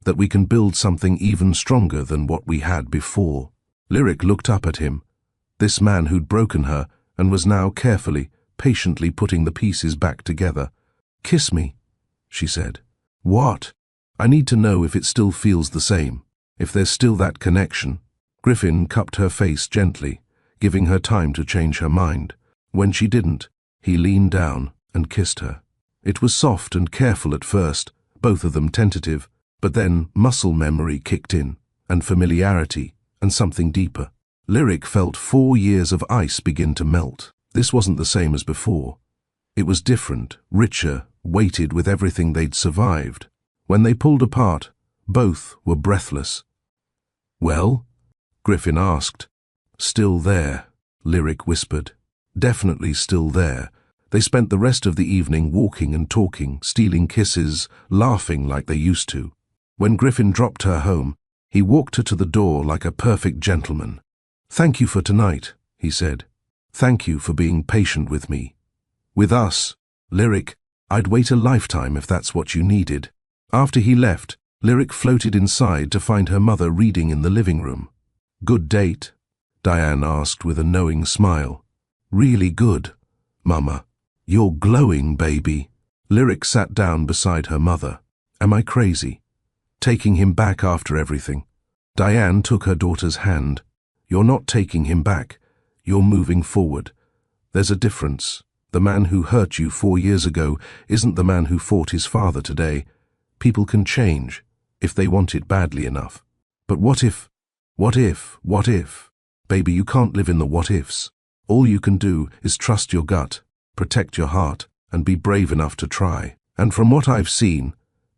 that we can build something even stronger than what we had before. Lyric looked up at him, this man who'd broken her and was now carefully, patiently putting the pieces back together. "Kiss me," she said. "What?" "I need to know if it still feels the same, if there's still that connection." Griffin cupped her face gently, giving her time to change her mind. When she didn't, he leaned down and kissed her. It was soft and careful at first, both of them tentative, but then muscle memory kicked in, and familiarity, and something deeper. Lyric felt 4 years of ice begin to melt. This wasn't the same as before. It was different, richer, weighted with everything they'd survived. When they pulled apart, both were breathless. "Well?" Griffin asked. "Still there," Lyric whispered. "Definitely still there." They spent the rest of the evening walking and talking, stealing kisses, laughing like they used to. When Griffin dropped her home, he walked her to the door like a perfect gentleman. "Thank you for tonight," he said. "Thank you for being patient with me. With us, Lyric, I'd wait a lifetime if that's what you needed." After he left, Lyric floated inside to find her mother reading in the living room. "Good date?" Diane asked with a knowing smile. "Really good, Mama. You're glowing, baby." Lyric sat down beside her mother. "Am I crazy? Taking him back after everything?" Diane took her daughter's hand. "You're not taking him back. You're moving forward. There's a difference. The man who hurt you 4 years ago isn't the man who fought his father today. People can change, if they want it badly enough. But what if? Baby, you can't live in the what-ifs. All you can do is trust your gut, protect your heart, and be brave enough to try. And from what I've seen,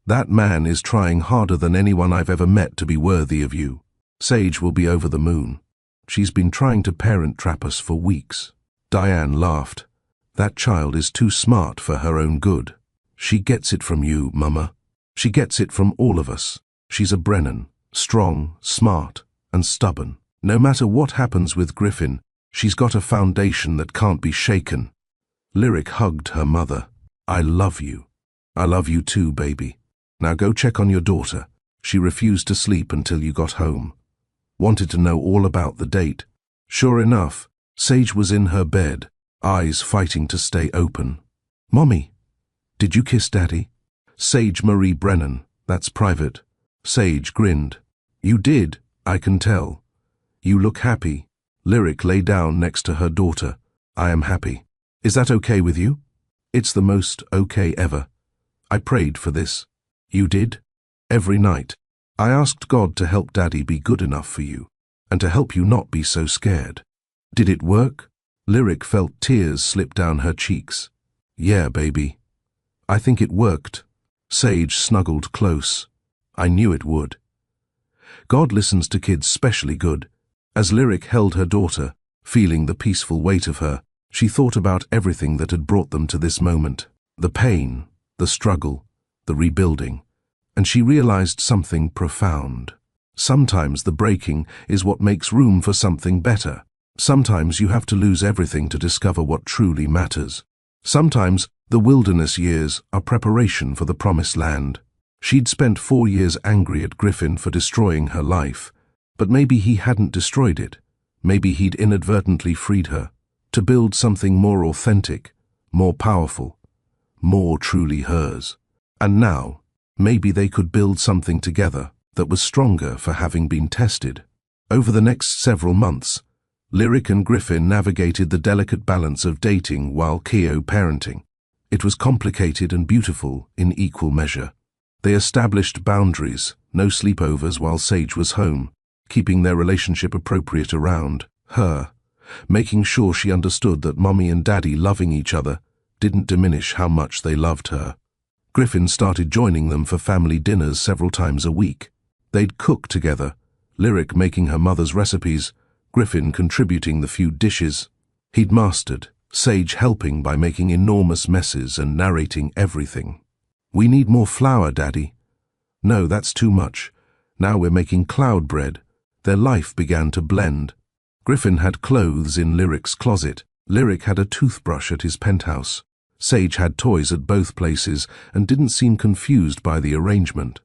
that man is trying harder than anyone I've ever met to be worthy of you. Sage will be over the moon. She's been trying to parent trap us for weeks." Diane laughed. "That child is too smart for her own good. She gets it from you, Mama. She gets it from all of us. She's a Brennan, strong, smart, and stubborn. No matter what happens with Griffin, she's got a foundation that can't be shaken." Lyric hugged her mother. "I love you. I love you too, baby. Now go check on your daughter. She refused to sleep until you got home. Wanted to know all about the date." Sure enough, Sage was in her bed, eyes fighting to stay open. "Mommy, did you kiss Daddy?" "Sage Marie Brennan, that's private." Sage grinned. "You did, I can tell. You look happy." Lyric lay down next to her daughter. "I am happy. Is that okay with you?" "It's the most okay ever. I prayed for this." "You did?" "Every night. I asked God to help Daddy be good enough for you, and to help you not be so scared." "Did it work?" Lyric felt tears slip down her cheeks. "Yeah, baby. I think it worked." Sage snuggled close. "I knew it would." God listens to kids specially good. As Lyric held her daughter, feeling the peaceful weight of her, she thought about everything that had brought them to this moment. The pain, the struggle, the rebuilding. And she realized something profound. Sometimes the breaking is what makes room for something better. Sometimes you have to lose everything to discover what truly matters. Sometimes the wilderness years are preparation for the promised land. She'd spent 4 years angry at Griffin for destroying her life, but maybe he hadn't destroyed it. Maybe he'd inadvertently freed her to build something more authentic, more powerful, more truly hers. And now, maybe they could build something together that was stronger for having been tested. Over the next several months, Lyric and Griffin navigated the delicate balance of dating while parenting. It was complicated and beautiful in equal measure. They established boundaries, no sleepovers while Sage was home, keeping their relationship appropriate around her, making sure she understood that Mommy and Daddy loving each other didn't diminish how much they loved her. Griffin started joining them for family dinners several times a week. They'd cook together, Lyric making her mother's recipes, Griffin contributing the few dishes he'd mastered, Sage helping by making enormous messes and narrating everything. "We need more flour, Daddy." "No, that's too much. Now we're making cloud bread." Their life began to blend. Griffin had clothes in Lyric's closet. Lyric had a toothbrush at his penthouse. Sage had toys at both places and didn't seem confused by the arrangement.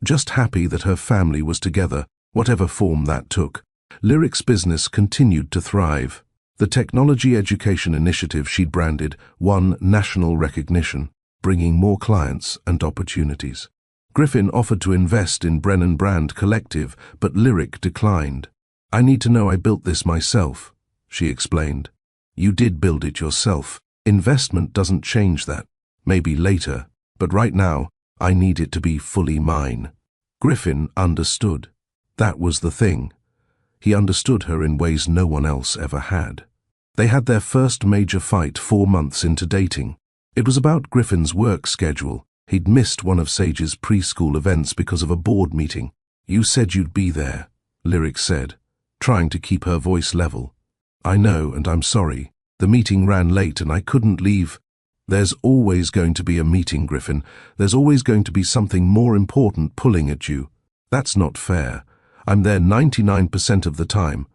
Just happy that her family was together, whatever form that took. Lyric's business continued to thrive. The technology education initiative she'd branded won national recognition, bringing more clients and opportunities. Griffin offered to invest in Brennan Brand Collective, but Lyric declined. "I need to know I built this myself," she explained. "You did build it yourself. Investment doesn't change that. Maybe later, but right now, I need it to be fully mine." Griffin understood. That was the thing. He understood her in ways no one else ever had. They had their first major fight 4 months into dating. It was about Griffin's work schedule. He'd missed one of Sage's preschool events because of a board meeting. "You said you'd be there," Lyric said, trying to keep her voice level. "I know, and I'm sorry. The meeting ran late and I couldn't leave." "There's always going to be a meeting, Griffin. There's always going to be something more important pulling at you. That's not fair. I'm there 99% of the time.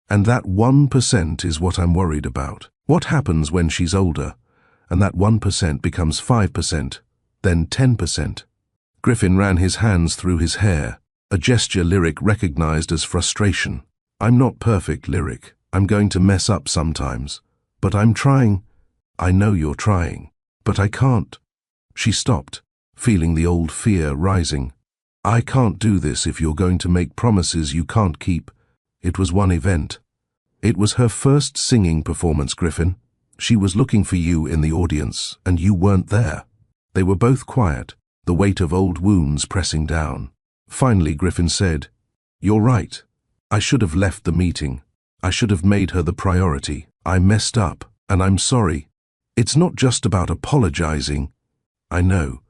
And that 1% is what I'm worried about. What happens when she's older, and that 1% becomes 5%, then 10%? Griffin ran his hands through his hair, a gesture Lyric recognized as frustration. "I'm not perfect, Lyric. I'm going to mess up sometimes. But I'm trying." "I know you're trying, but I can't." She stopped, feeling the old fear rising. "I can't do this if you're going to make promises you can't keep." It was one event. It was her first singing performance, Griffin. She was looking for you in the audience, and you weren't there. They were both quiet, the weight of old wounds pressing down. Finally, Griffin said, "You're right. I should have left the meeting. I should have made her the priority. I messed up, and I'm sorry. It's not just about apologizing. I know.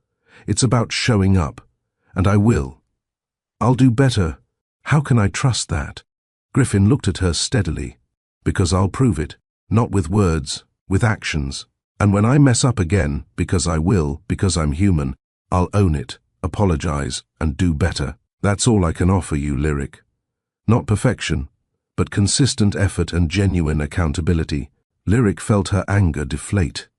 It's about showing up, and I will. I'll do better. How can I trust that?" Griffin looked at her steadily. "Because I'll prove it, not with words, with actions. And when I mess up again, because I will, because I'm human, I'll own it, apologize, and do better. That's all I can offer you, Lyric. Not perfection, but consistent effort and genuine accountability." Lyric felt her anger deflate.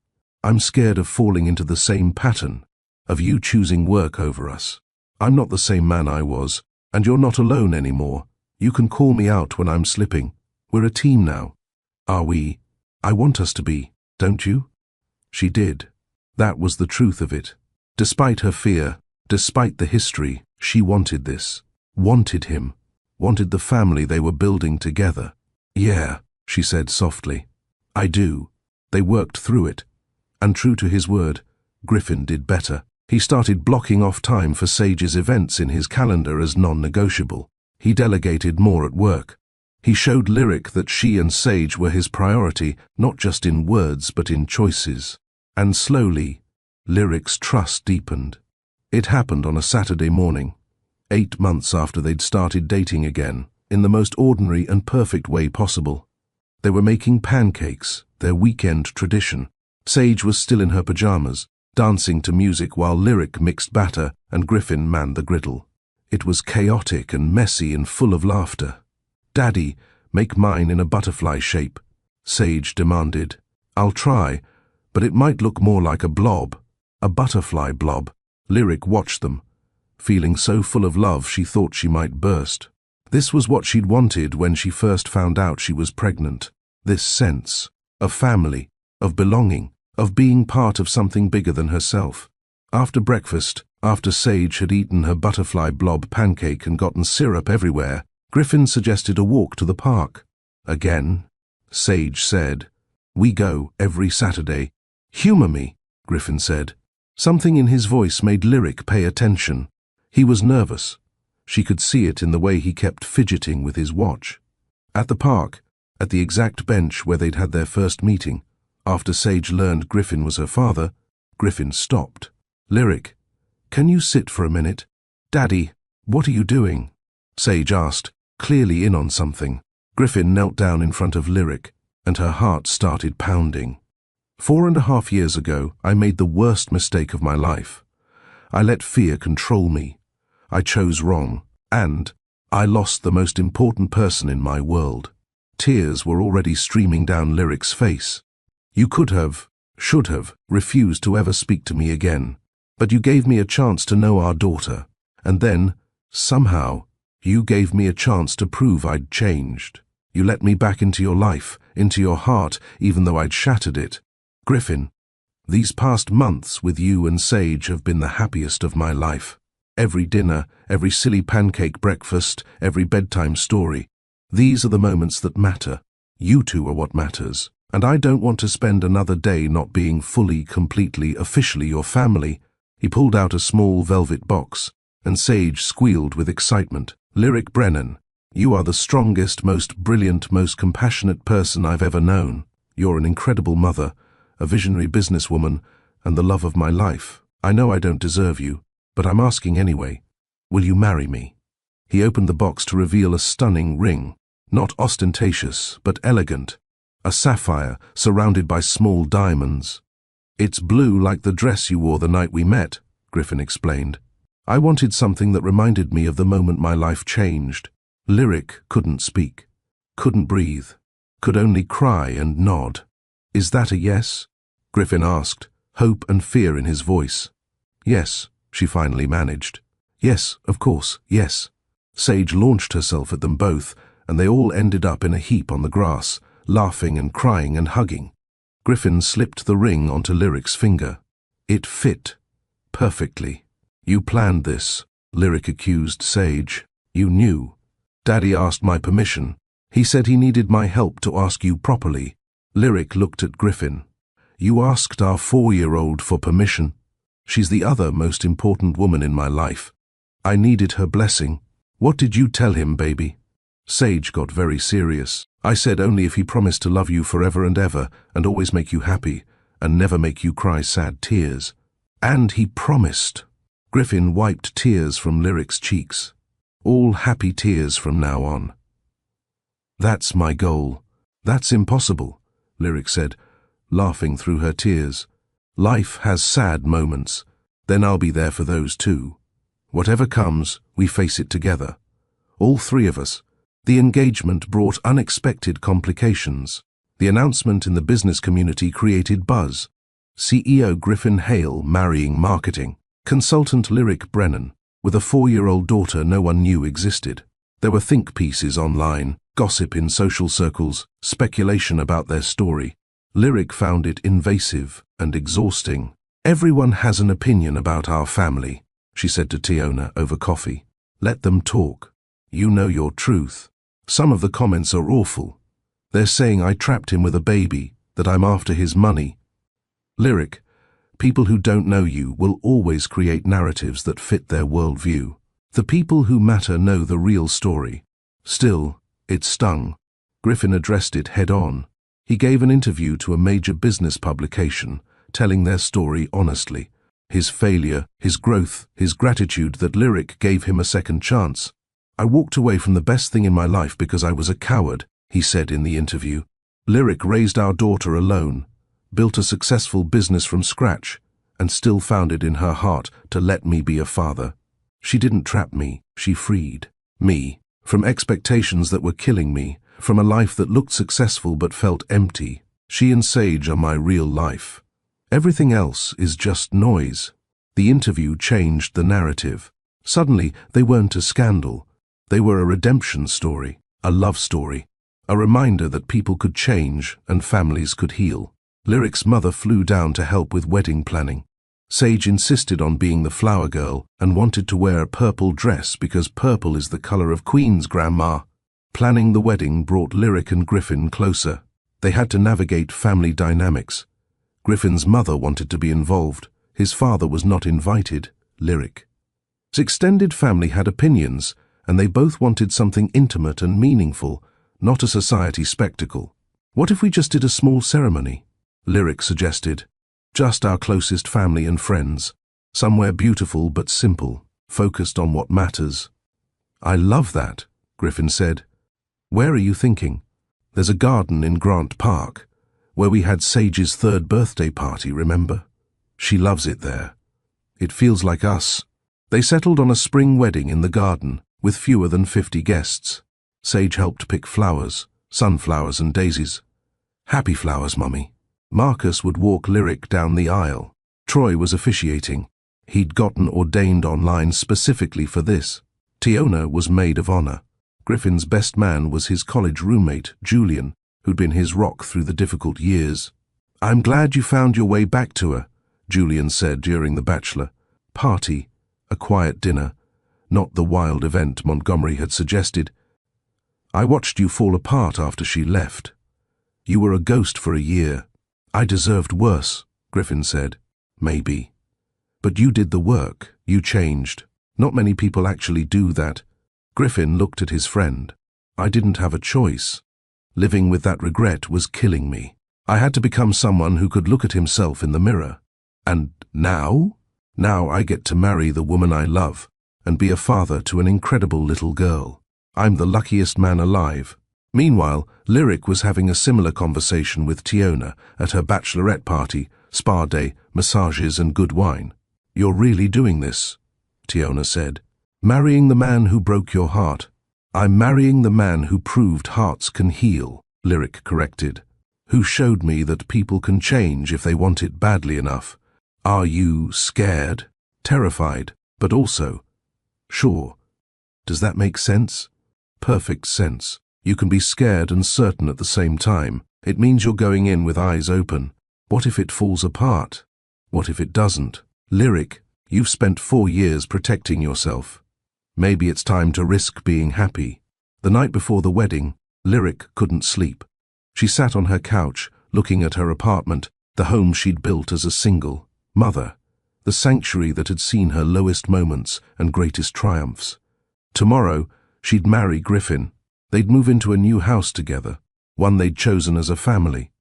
"I'm scared of falling into the same pattern, of you choosing work over us. I'm not the same man I was, and you're not alone anymore. You can call me out when I'm slipping. We're a team now." "Are we? I want us to be, don't you?" She did. That was the truth of it. Despite her fear, despite the history, she wanted this. Wanted him. Wanted the family they were building together. "Yeah," she said softly. "I do." They worked through it. And true to his word, Griffin did better. He started blocking off time for Sage's events in his calendar as non-negotiable. He delegated more at work. He showed Lyric that she and Sage were his priority, not just in words but in choices. And slowly, Lyric's trust deepened. It happened on a Saturday morning, 8 months after they'd started dating again, in the most ordinary and perfect way possible. They were making pancakes, their weekend tradition. Sage was still in her pajamas, dancing to music while Lyric mixed batter and Griffin manned the griddle. It was chaotic and messy and full of laughter. "Daddy, make mine in a butterfly shape," Sage demanded. "I'll try, but it might look more like a blob, a butterfly blob." Lyric watched them, feeling so full of love she thought she might burst. This was what she'd wanted when she first found out she was pregnant. This sense of family, of belonging, of being part of something bigger than herself. After breakfast, after Sage had eaten her butterfly blob pancake and gotten syrup everywhere, Griffin suggested a walk to the park. "Again?" Sage said. "We go every Saturday." "Humor me," Griffin said. Something in his voice made Lyric pay attention. He was nervous. She could see it in the way he kept fidgeting with his watch. At the park, at the exact bench where they'd had their first meeting, after Sage learned Griffin was her father, Griffin stopped. "Lyric, can you sit for a minute?" "Daddy, what are you doing?" Sage asked, clearly in on something. Griffin knelt down in front of Lyric, and her heart started pounding. 4.5 years ago, I made the worst mistake of my life. I let fear control me. I chose wrong, and I lost the most important person in my world. Tears were already streaming down Lyric's face. You could have, should have, refused to ever speak to me again. But you gave me a chance to know our daughter, and then, somehow, you gave me a chance to prove I'd changed. You let me back into your life, into your heart, even though I'd shattered it. Griffin, these past months with you and Sage have been the happiest of my life. Every dinner, every silly pancake breakfast, every bedtime story. These are the moments that matter. You two are what matters. And I don't want to spend another day not being fully, completely, officially your family. He pulled out a small velvet box, and Sage squealed with excitement. Lyric Brennan, you are the strongest, most brilliant, most compassionate person I've ever known. You're an incredible mother, a visionary businesswoman, and the love of my life. I know I don't deserve you, but I'm asking anyway. Will you marry me? He opened the box to reveal a stunning ring, not ostentatious, but elegant. A sapphire surrounded by small diamonds. It's blue like the dress you wore the night we met, Griffin explained. I wanted something that reminded me of the moment my life changed. Lyric couldn't speak, couldn't breathe, could only cry and nod. Is that a yes? Griffin asked, hope and fear in his voice. Yes, she finally managed. Yes, of course, yes. Sage launched herself at them both, and they all ended up in a heap on the grass, laughing and crying and hugging. Griffin slipped the ring onto Lyric's finger. It fit. Perfectly. You planned this, Lyric accused Sage. You knew. Daddy asked my permission. He said he needed my help to ask you properly. Lyric looked at Griffin. You asked our 4-year-old for permission. She's the other most important woman in my life. I needed her blessing. What did you tell him, baby? Sage got very serious. I said only if he promised to love you forever and ever, and always make you happy, and never make you cry sad tears. And he promised. Griffin wiped tears from Lyric's cheeks. All happy tears from now on. That's my goal. That's impossible, Lyric said, laughing through her tears. Life has sad moments. Then I'll be there for those too. Whatever comes, we face it together. All three of us. The engagement brought unexpected complications. The announcement in the business community created buzz. CEO Griffin Hale marrying marketing. Consultant Lyric Brennan, with a 4-year-old daughter no one knew existed. There were think pieces online, gossip in social circles, speculation about their story. Lyric found it invasive and exhausting. Everyone has an opinion about our family, she said to Tiona over coffee. Let them talk. You know your truth. Some of the comments are awful. They're saying I trapped him with a baby, that I'm after his money. Lyric, people who don't know you will always create narratives that fit their worldview. The people who matter know the real story. Still, it stung. Griffin addressed it head-on. He gave an interview to a major business publication, telling their story honestly. His failure, his growth, his gratitude that Lyric gave him a second chance. I walked away from the best thing in my life because I was a coward, he said in the interview. Lyric raised our daughter alone, built a successful business from scratch, and still found it in her heart to let me be a father. She didn't trap me, she freed me from expectations that were killing me, from a life that looked successful but felt empty. She and Sage are my real life. Everything else is just noise. The interview changed the narrative. Suddenly, they weren't a scandal. They were a redemption story, a love story, a reminder that people could change and families could heal. Lyric's mother flew down to help with wedding planning. Sage insisted on being the flower girl and wanted to wear a purple dress because purple is the color of Queen's grandma. Planning the wedding brought Lyric and Griffin closer. They had to navigate family dynamics. Griffin's mother wanted to be involved. His father was not invited, Lyric. His extended family had opinions, and they both wanted something intimate and meaningful, not a society spectacle. What if we just did a small ceremony? Lyric suggested. Just our closest family and friends. Somewhere beautiful but simple, focused on what matters. I love that, Griffin said. Where are you thinking? There's a garden in Grant Park, where we had Sage's 3rd birthday party, remember? She loves it there. It feels like us. They settled on a spring wedding in the garden, with fewer than 50 guests. Sage helped pick flowers, sunflowers and daisies. Happy flowers, Mummy. Marcus would walk Lyric down the aisle. Troy was officiating. He'd gotten ordained online specifically for this. Tiona was maid of honor. Griffin's best man was his college roommate, Julian, who'd been his rock through the difficult years. "I'm glad you found your way back to her," Julian said during the bachelor party, a quiet dinner, not the wild event Montgomery had suggested. "I watched you fall apart after she left. You were a ghost for a year. I deserved worse," Griffin said. "Maybe. But you did the work. You changed. Not many people actually do that." Griffin looked at his friend. "I didn't have a choice. Living with that regret was killing me. I had to become someone who could look at himself in the mirror. And now? Now I get to marry the woman I love and be a father to an incredible little girl. I'm the luckiest man alive." Meanwhile, Lyric was having a similar conversation with Tiona at her bachelorette party, spa day, massages and good wine. "You're really doing this," Tiona said. "Marrying the man who broke your heart." "I'm marrying the man who proved hearts can heal," Lyric corrected. "Who showed me that people can change if they want it badly enough." "Are you scared?" "Terrified, but also sure." "Does that make sense?" "Perfect sense. You can be scared and certain at the same time. It means you're going in with eyes open. What if it falls apart? What if it doesn't? Lyric, you've spent 4 years protecting yourself. Maybe it's time to risk being happy." The night before the wedding, Lyric couldn't sleep. She sat on her couch, looking at her apartment, the home she'd built as a single mother, the sanctuary that had seen her lowest moments and greatest triumphs. Tomorrow, she'd marry Griffin. They'd move into a new house together, one they'd chosen as a family,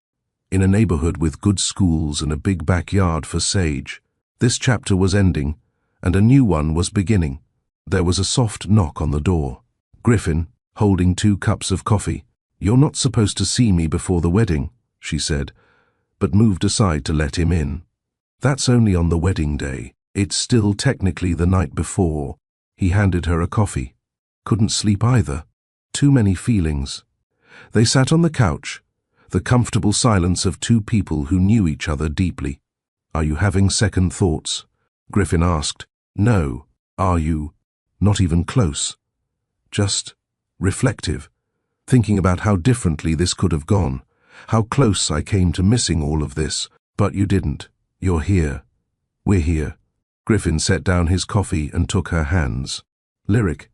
in a neighborhood with good schools and a big backyard for Sage. This chapter was ending, and a new one was beginning. There was a soft knock on the door. Griffin, holding 2 cups of coffee. "You're not supposed to see me before the wedding," she said, but moved aside to let him in. "That's only on the wedding day. It's still technically the night before." He handed her a coffee. Couldn't sleep either. Too many feelings. They sat on the couch, the comfortable silence of 2 people who knew each other deeply. "Are you having second thoughts?" Griffin asked. "No. Are you? Not even close. Just reflective, thinking about how differently this could have gone, how close I came to missing all of this, but you didn't. You're here. We're here." Griffin set down his coffee and took her hands. "Lyric,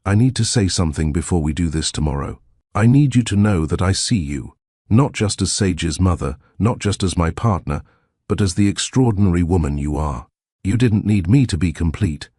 I need to say something before we do this tomorrow. I need you to know that I see you, not just as Sage's mother, not just as my partner, but as the extraordinary woman you are. You didn't need me to be complete.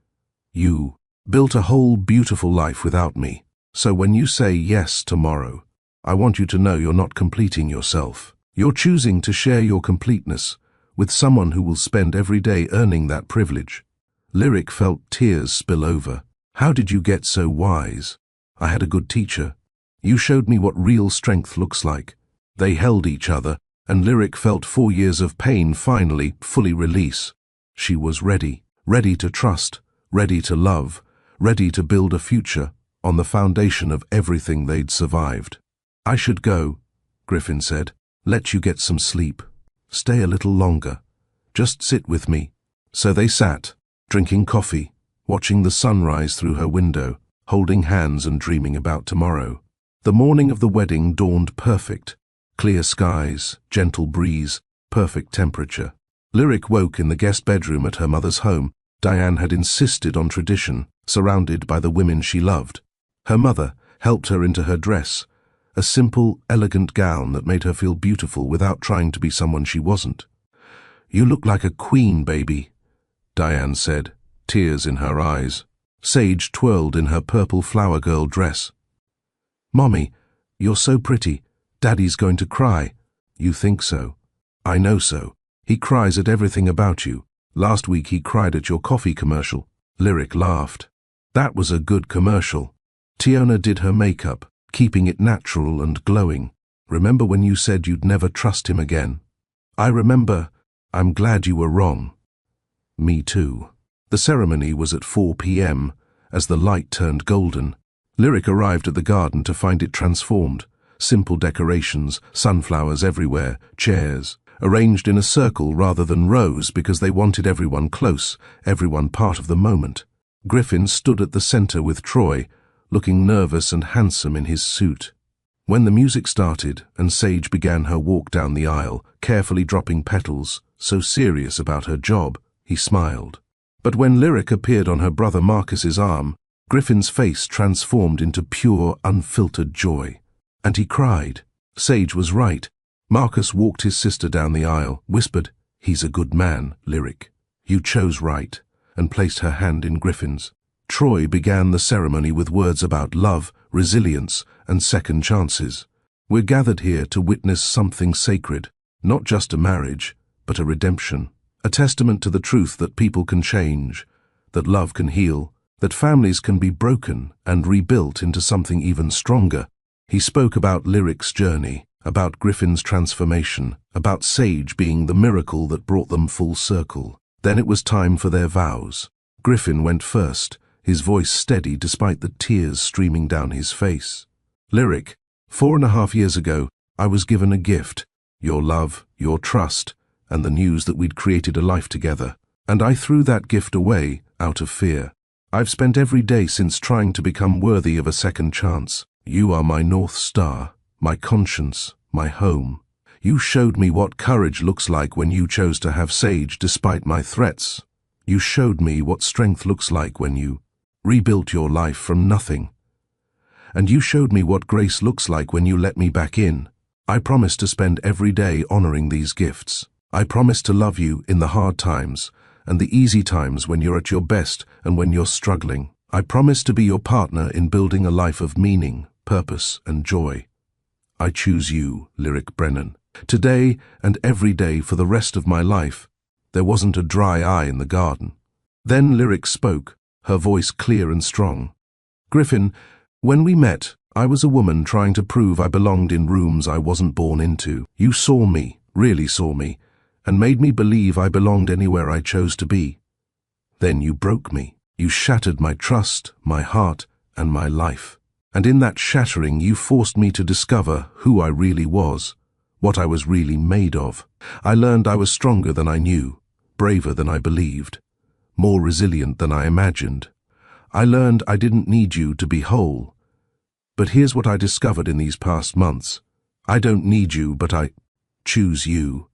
You built a whole beautiful life without me. So when you say yes tomorrow, I want you to know you're not completing yourself. You're choosing to share your completeness with someone who will spend every day earning that privilege." Lyric felt tears spill over. "How did you get so wise?" "I had a good teacher. You showed me what real strength looks like." They held each other, and Lyric felt 4 years of pain finally fully release. She was ready to trust, ready to love, ready to build a future on the foundation of everything they'd survived. "I should go," Griffin said. "Let you get some sleep. Stay a little longer. Just sit with me." So they sat, drinking coffee, watching the sunrise through her window, holding hands and dreaming about tomorrow. The morning of the wedding dawned perfect. Clear skies, gentle breeze, perfect temperature. Lyric woke in the guest bedroom at her mother's home. Diane had insisted on tradition, surrounded by the women she loved. Her mother helped her into her dress, a simple, elegant gown that made her feel beautiful without trying to be someone she wasn't. "You look like a queen, baby," Diane said, tears in her eyes. Sage twirled in her purple flower girl dress. "Mommy, you're so pretty. Daddy's going to cry." "You think so? I know so. He cries at everything about you. Last week he cried at your coffee commercial." Lyric laughed. "That was a good commercial." Tiona did her makeup, keeping it natural and glowing. Remember when you said you'd never trust him again? I remember. I'm glad you were wrong. Me too. The ceremony was at 4 p.m. As the light turned golden, Lyric arrived at the garden to find it transformed. Simple decorations, sunflowers everywhere, chairs, arranged in a circle rather than rows because they wanted everyone close, everyone part of the moment. Griffin stood at the center with Troy, looking nervous and handsome in his suit. When the music started and Sage began her walk down the aisle, carefully dropping petals, so serious about her job, he smiled. But when Lyric appeared on her brother Marcus's arm, Griffin's face transformed into pure, unfiltered joy. And he cried. Sage was right. Marcus walked his sister down the aisle, whispered, "He's a good man, Lyric. You chose right," and placed her hand in Griffin's. Troy began the ceremony with words about love, resilience, and second chances. We're gathered here to witness something sacred, not just a marriage, but a redemption. A testament to the truth that people can change, that love can heal, that families can be broken and rebuilt into something even stronger. He spoke about Lyric's journey, about Griffin's transformation, about Sage being the miracle that brought them full circle. Then it was time for their vows. Griffin went first, his voice steady despite the tears streaming down his face. Lyric, 4.5 years ago, I was given a gift, your love, your trust, and the news that we'd created a life together. And I threw that gift away out of fear. I've spent every day since trying to become worthy of a second chance. You are my North Star, my conscience, my home. You showed me what courage looks like when you chose to have Sage despite my threats. You showed me what strength looks like when you rebuilt your life from nothing. And you showed me what grace looks like when you let me back in. I promise to spend every day honoring these gifts. I promise to love you in the hard times and the easy times when you're at your best and when you're struggling. I promise to be your partner in building a life of meaning, purpose, and joy. I choose you, Lyric Brennan. Today and every day for the rest of my life. There wasn't a dry eye in the garden. Then Lyric spoke, her voice clear and strong. Griffin, when we met, I was a woman trying to prove I belonged in rooms I wasn't born into. You saw me, really saw me, and made me believe I belonged anywhere I chose to be. Then you broke me. You shattered my trust, my heart, and my life. And in that shattering, you forced me to discover who I really was, what I was really made of. I learned I was stronger than I knew, braver than I believed, more resilient than I imagined. I learned I didn't need you to be whole. But here's what I discovered in these past months. I don't need you, but I choose you.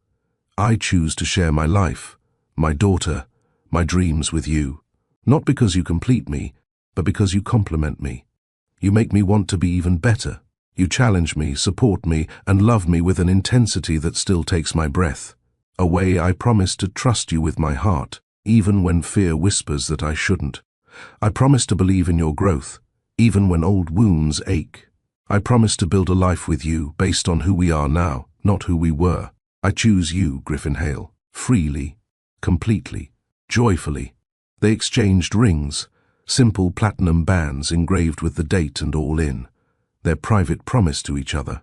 I choose to share my life, my daughter, my dreams with you. Not because you complete me, but because you complement me. You make me want to be even better. You challenge me, support me, and love me with an intensity that still takes my breath. A way I promise to trust you with my heart, even when fear whispers that I shouldn't. I promise to believe in your growth, even when old wounds ache. I promise to build a life with you based on who we are now, not who we were. I choose you, Griffin Hale, freely, completely, joyfully. They exchanged rings, simple platinum bands engraved with the date and all in, their private promise to each other.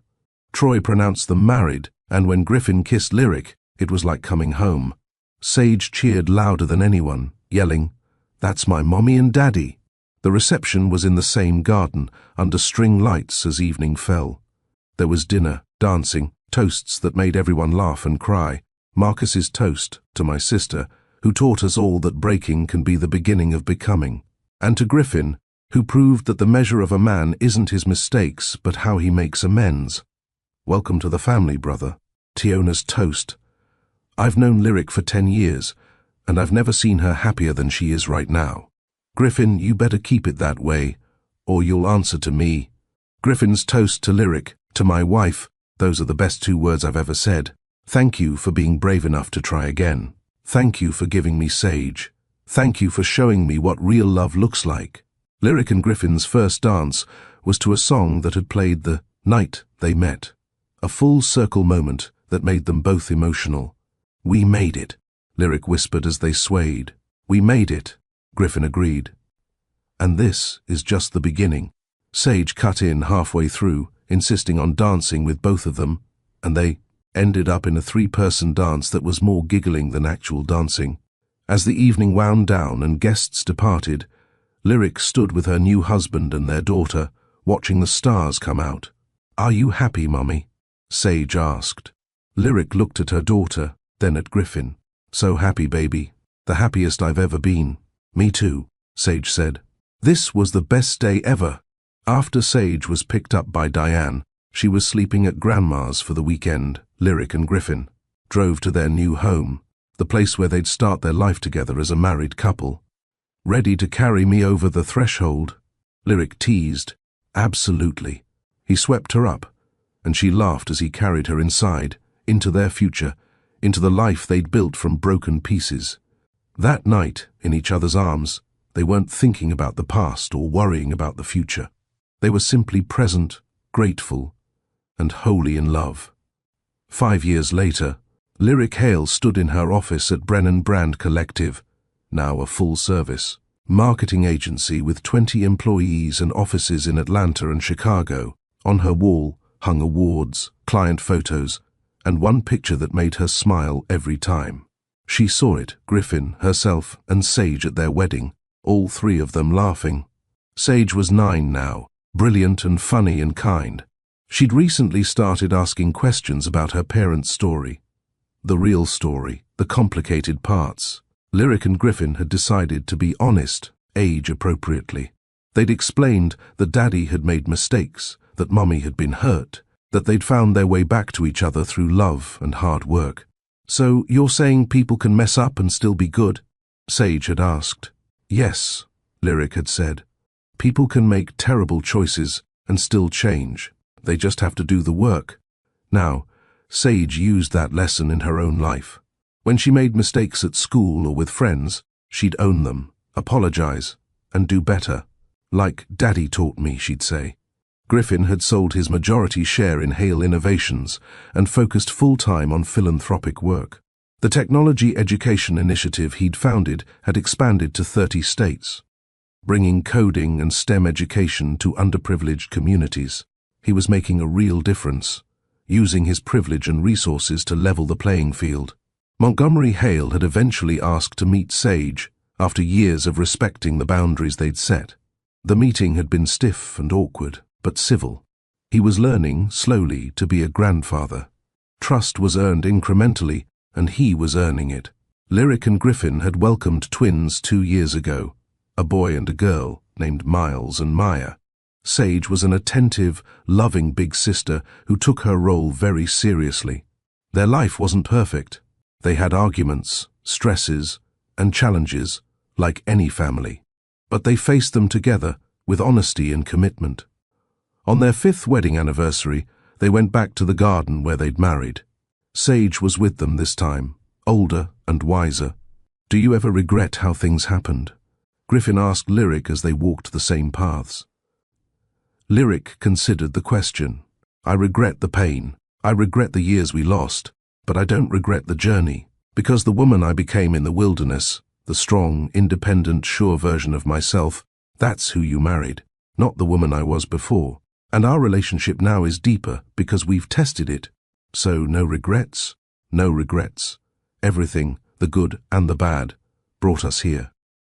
Troy pronounced them married, and when Griffin kissed Lyric, it was like coming home. Sage cheered louder than anyone, yelling, "That's my mommy and daddy." The reception was in the same garden, under string lights as evening fell. There was dinner, dancing, toasts that made everyone laugh and cry. Marcus's toast to my sister, who taught us all that breaking can be the beginning of becoming. And to Griffin, who proved that the measure of a man isn't his mistakes, but how he makes amends. Welcome to the family, brother. Tiona's toast. I've known Lyric for 10 years, and I've never seen her happier than she is right now. Griffin, you better keep it that way, or you'll answer to me. Griffin's toast to Lyric, to my wife, those are the best 2 words I've ever said. Thank you for being brave enough to try again. Thank you for giving me Sage. Thank you for showing me what real love looks like. Lyric and Griffin's first dance was to a song that had played the night they met. A full circle moment that made them both emotional. We made it, Lyric whispered as they swayed. We made it, Griffin agreed. And this is just the beginning. Sage cut in halfway through, insisting on dancing with both of them, and they ended up in a three-person dance that was more giggling than actual dancing. As the evening wound down and guests departed, Lyric stood with her new husband and their daughter, watching the stars come out. "Are you happy, Mummy?" Sage asked. Lyric looked at her daughter, then at Griffin. "So happy, baby. The happiest I've ever been." "Me too," Sage said. This was the best day ever. After Sage was picked up by Diane, she was sleeping at Grandma's for the weekend. Lyric and Griffin drove to their new home, the place where they'd start their life together as a married couple. "Ready to carry me over the threshold?" Lyric teased. "Absolutely." He swept her up, and she laughed as he carried her inside, into their future, into the life they'd built from broken pieces. That night, in each other's arms, they weren't thinking about the past or worrying about the future. They were simply present, grateful, and wholly in love. 5 years later, Lyric Hale stood in her office at Brennan Brand Collective, now a full-service marketing agency with 20 employees and offices in Atlanta and Chicago. On her wall hung awards, client photos, and one picture that made her smile every time. She saw it, Griffin, herself, and Sage at their wedding, all three of them laughing. Sage was 9 now, brilliant and funny and kind. She'd recently started asking questions about her parents' story. The real story, the complicated parts. Lyric and Griffin had decided to be honest, age-appropriately. They'd explained that Daddy had made mistakes, that Mummy had been hurt, that they'd found their way back to each other through love and hard work. "So you're saying people can mess up and still be good?" Sage had asked. "Yes," Lyric had said. "People can make terrible choices and still change. They just have to do the work." Now, Sage used that lesson in her own life. When she made mistakes at school or with friends, she'd own them, apologize, and do better. "Like Daddy taught me," she'd say. Griffin had sold his majority share in Hale Innovations and focused full-time on philanthropic work. The technology education initiative he'd founded had expanded to 30 states, bringing coding and STEM education to underprivileged communities. He was making a real difference, using his privilege and resources to level the playing field. Montgomery Hale had eventually asked to meet Sage after years of respecting the boundaries they'd set. The meeting had been stiff and awkward, but civil. He was learning, slowly, to be a grandfather. Trust was earned incrementally, and he was earning it. Lyric and Griffin had welcomed twins 2 years ago, a boy and a girl, named Miles and Maya. Sage was an attentive, loving big sister who took her role very seriously. Their life wasn't perfect. They had arguments, stresses, and challenges, like any family. But they faced them together, with honesty and commitment. On their 5th wedding anniversary, they went back to the garden where they'd married. Sage was with them this time, older and wiser. "Do you ever regret how things happened?" Griffin asked Lyric as they walked the same paths. Lyric considered the question. "I regret the pain. I regret the years we lost, but I don't regret the journey, because the woman I became in the wilderness, the strong, independent, sure version of myself, that's who you married, not the woman I was before. And our relationship now is deeper because we've tested it. So no regrets, no regrets. Everything, the good and the bad, brought us here.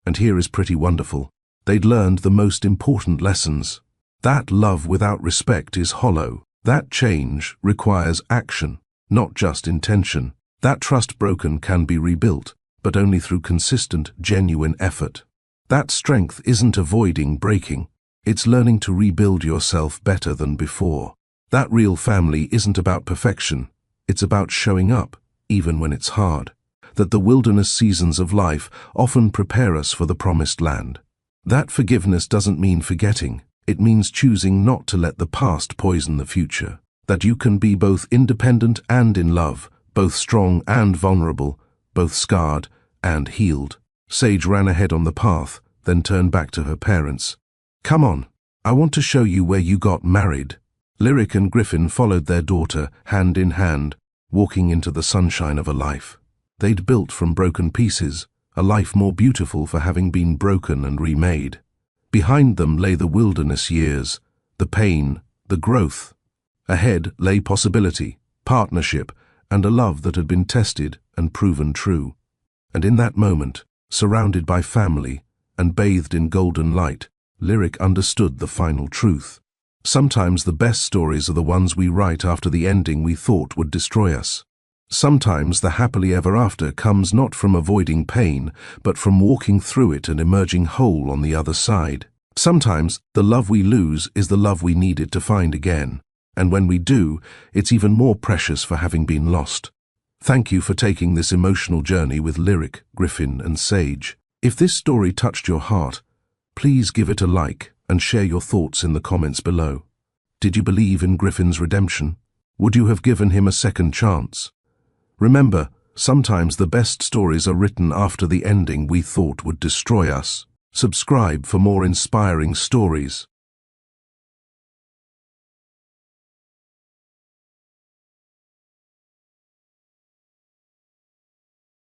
And here is pretty wonderful. They'd learned the most important lessons. That love without respect is hollow. That change requires action, not just intention. That trust broken can be rebuilt, but only through consistent, genuine effort. That strength isn't avoiding breaking. It's learning to rebuild yourself better than before. That real family isn't about perfection. It's about showing up, even when it's hard. That the wilderness seasons of life often prepare us for the promised land. That forgiveness doesn't mean forgetting. It means choosing not to let the past poison the future. That you can be both independent and in love, both strong and vulnerable, both scarred and healed. Sage ran ahead on the path, then turned back to her parents. "Come on, I want to show you where you got married." Lyric and Griffin followed their daughter, hand in hand, walking into the sunshine of a life. They'd built from broken pieces, a life more beautiful for having been broken and remade. Behind them lay the wilderness years, the pain, the growth. Ahead lay possibility, partnership, and a love that had been tested and proven true. And in that moment, surrounded by family and bathed in golden light, Lyric understood the final truth. Sometimes the best stories are the ones we write after the ending we thought would destroy us. Sometimes the happily ever after comes not from avoiding pain, but from walking through it and emerging whole on the other side. Sometimes the love we lose is the love we needed to find again. And when we do, it's even more precious for having been lost. Thank you for taking this emotional journey with Lyric, Griffin, and Sage. If this story touched your heart, please give it a like and share your thoughts in the comments below. Did you believe in Griffin's redemption? Would you have given him a second chance? Remember, sometimes the best stories are written after the ending we thought would destroy us. Subscribe for more inspiring stories.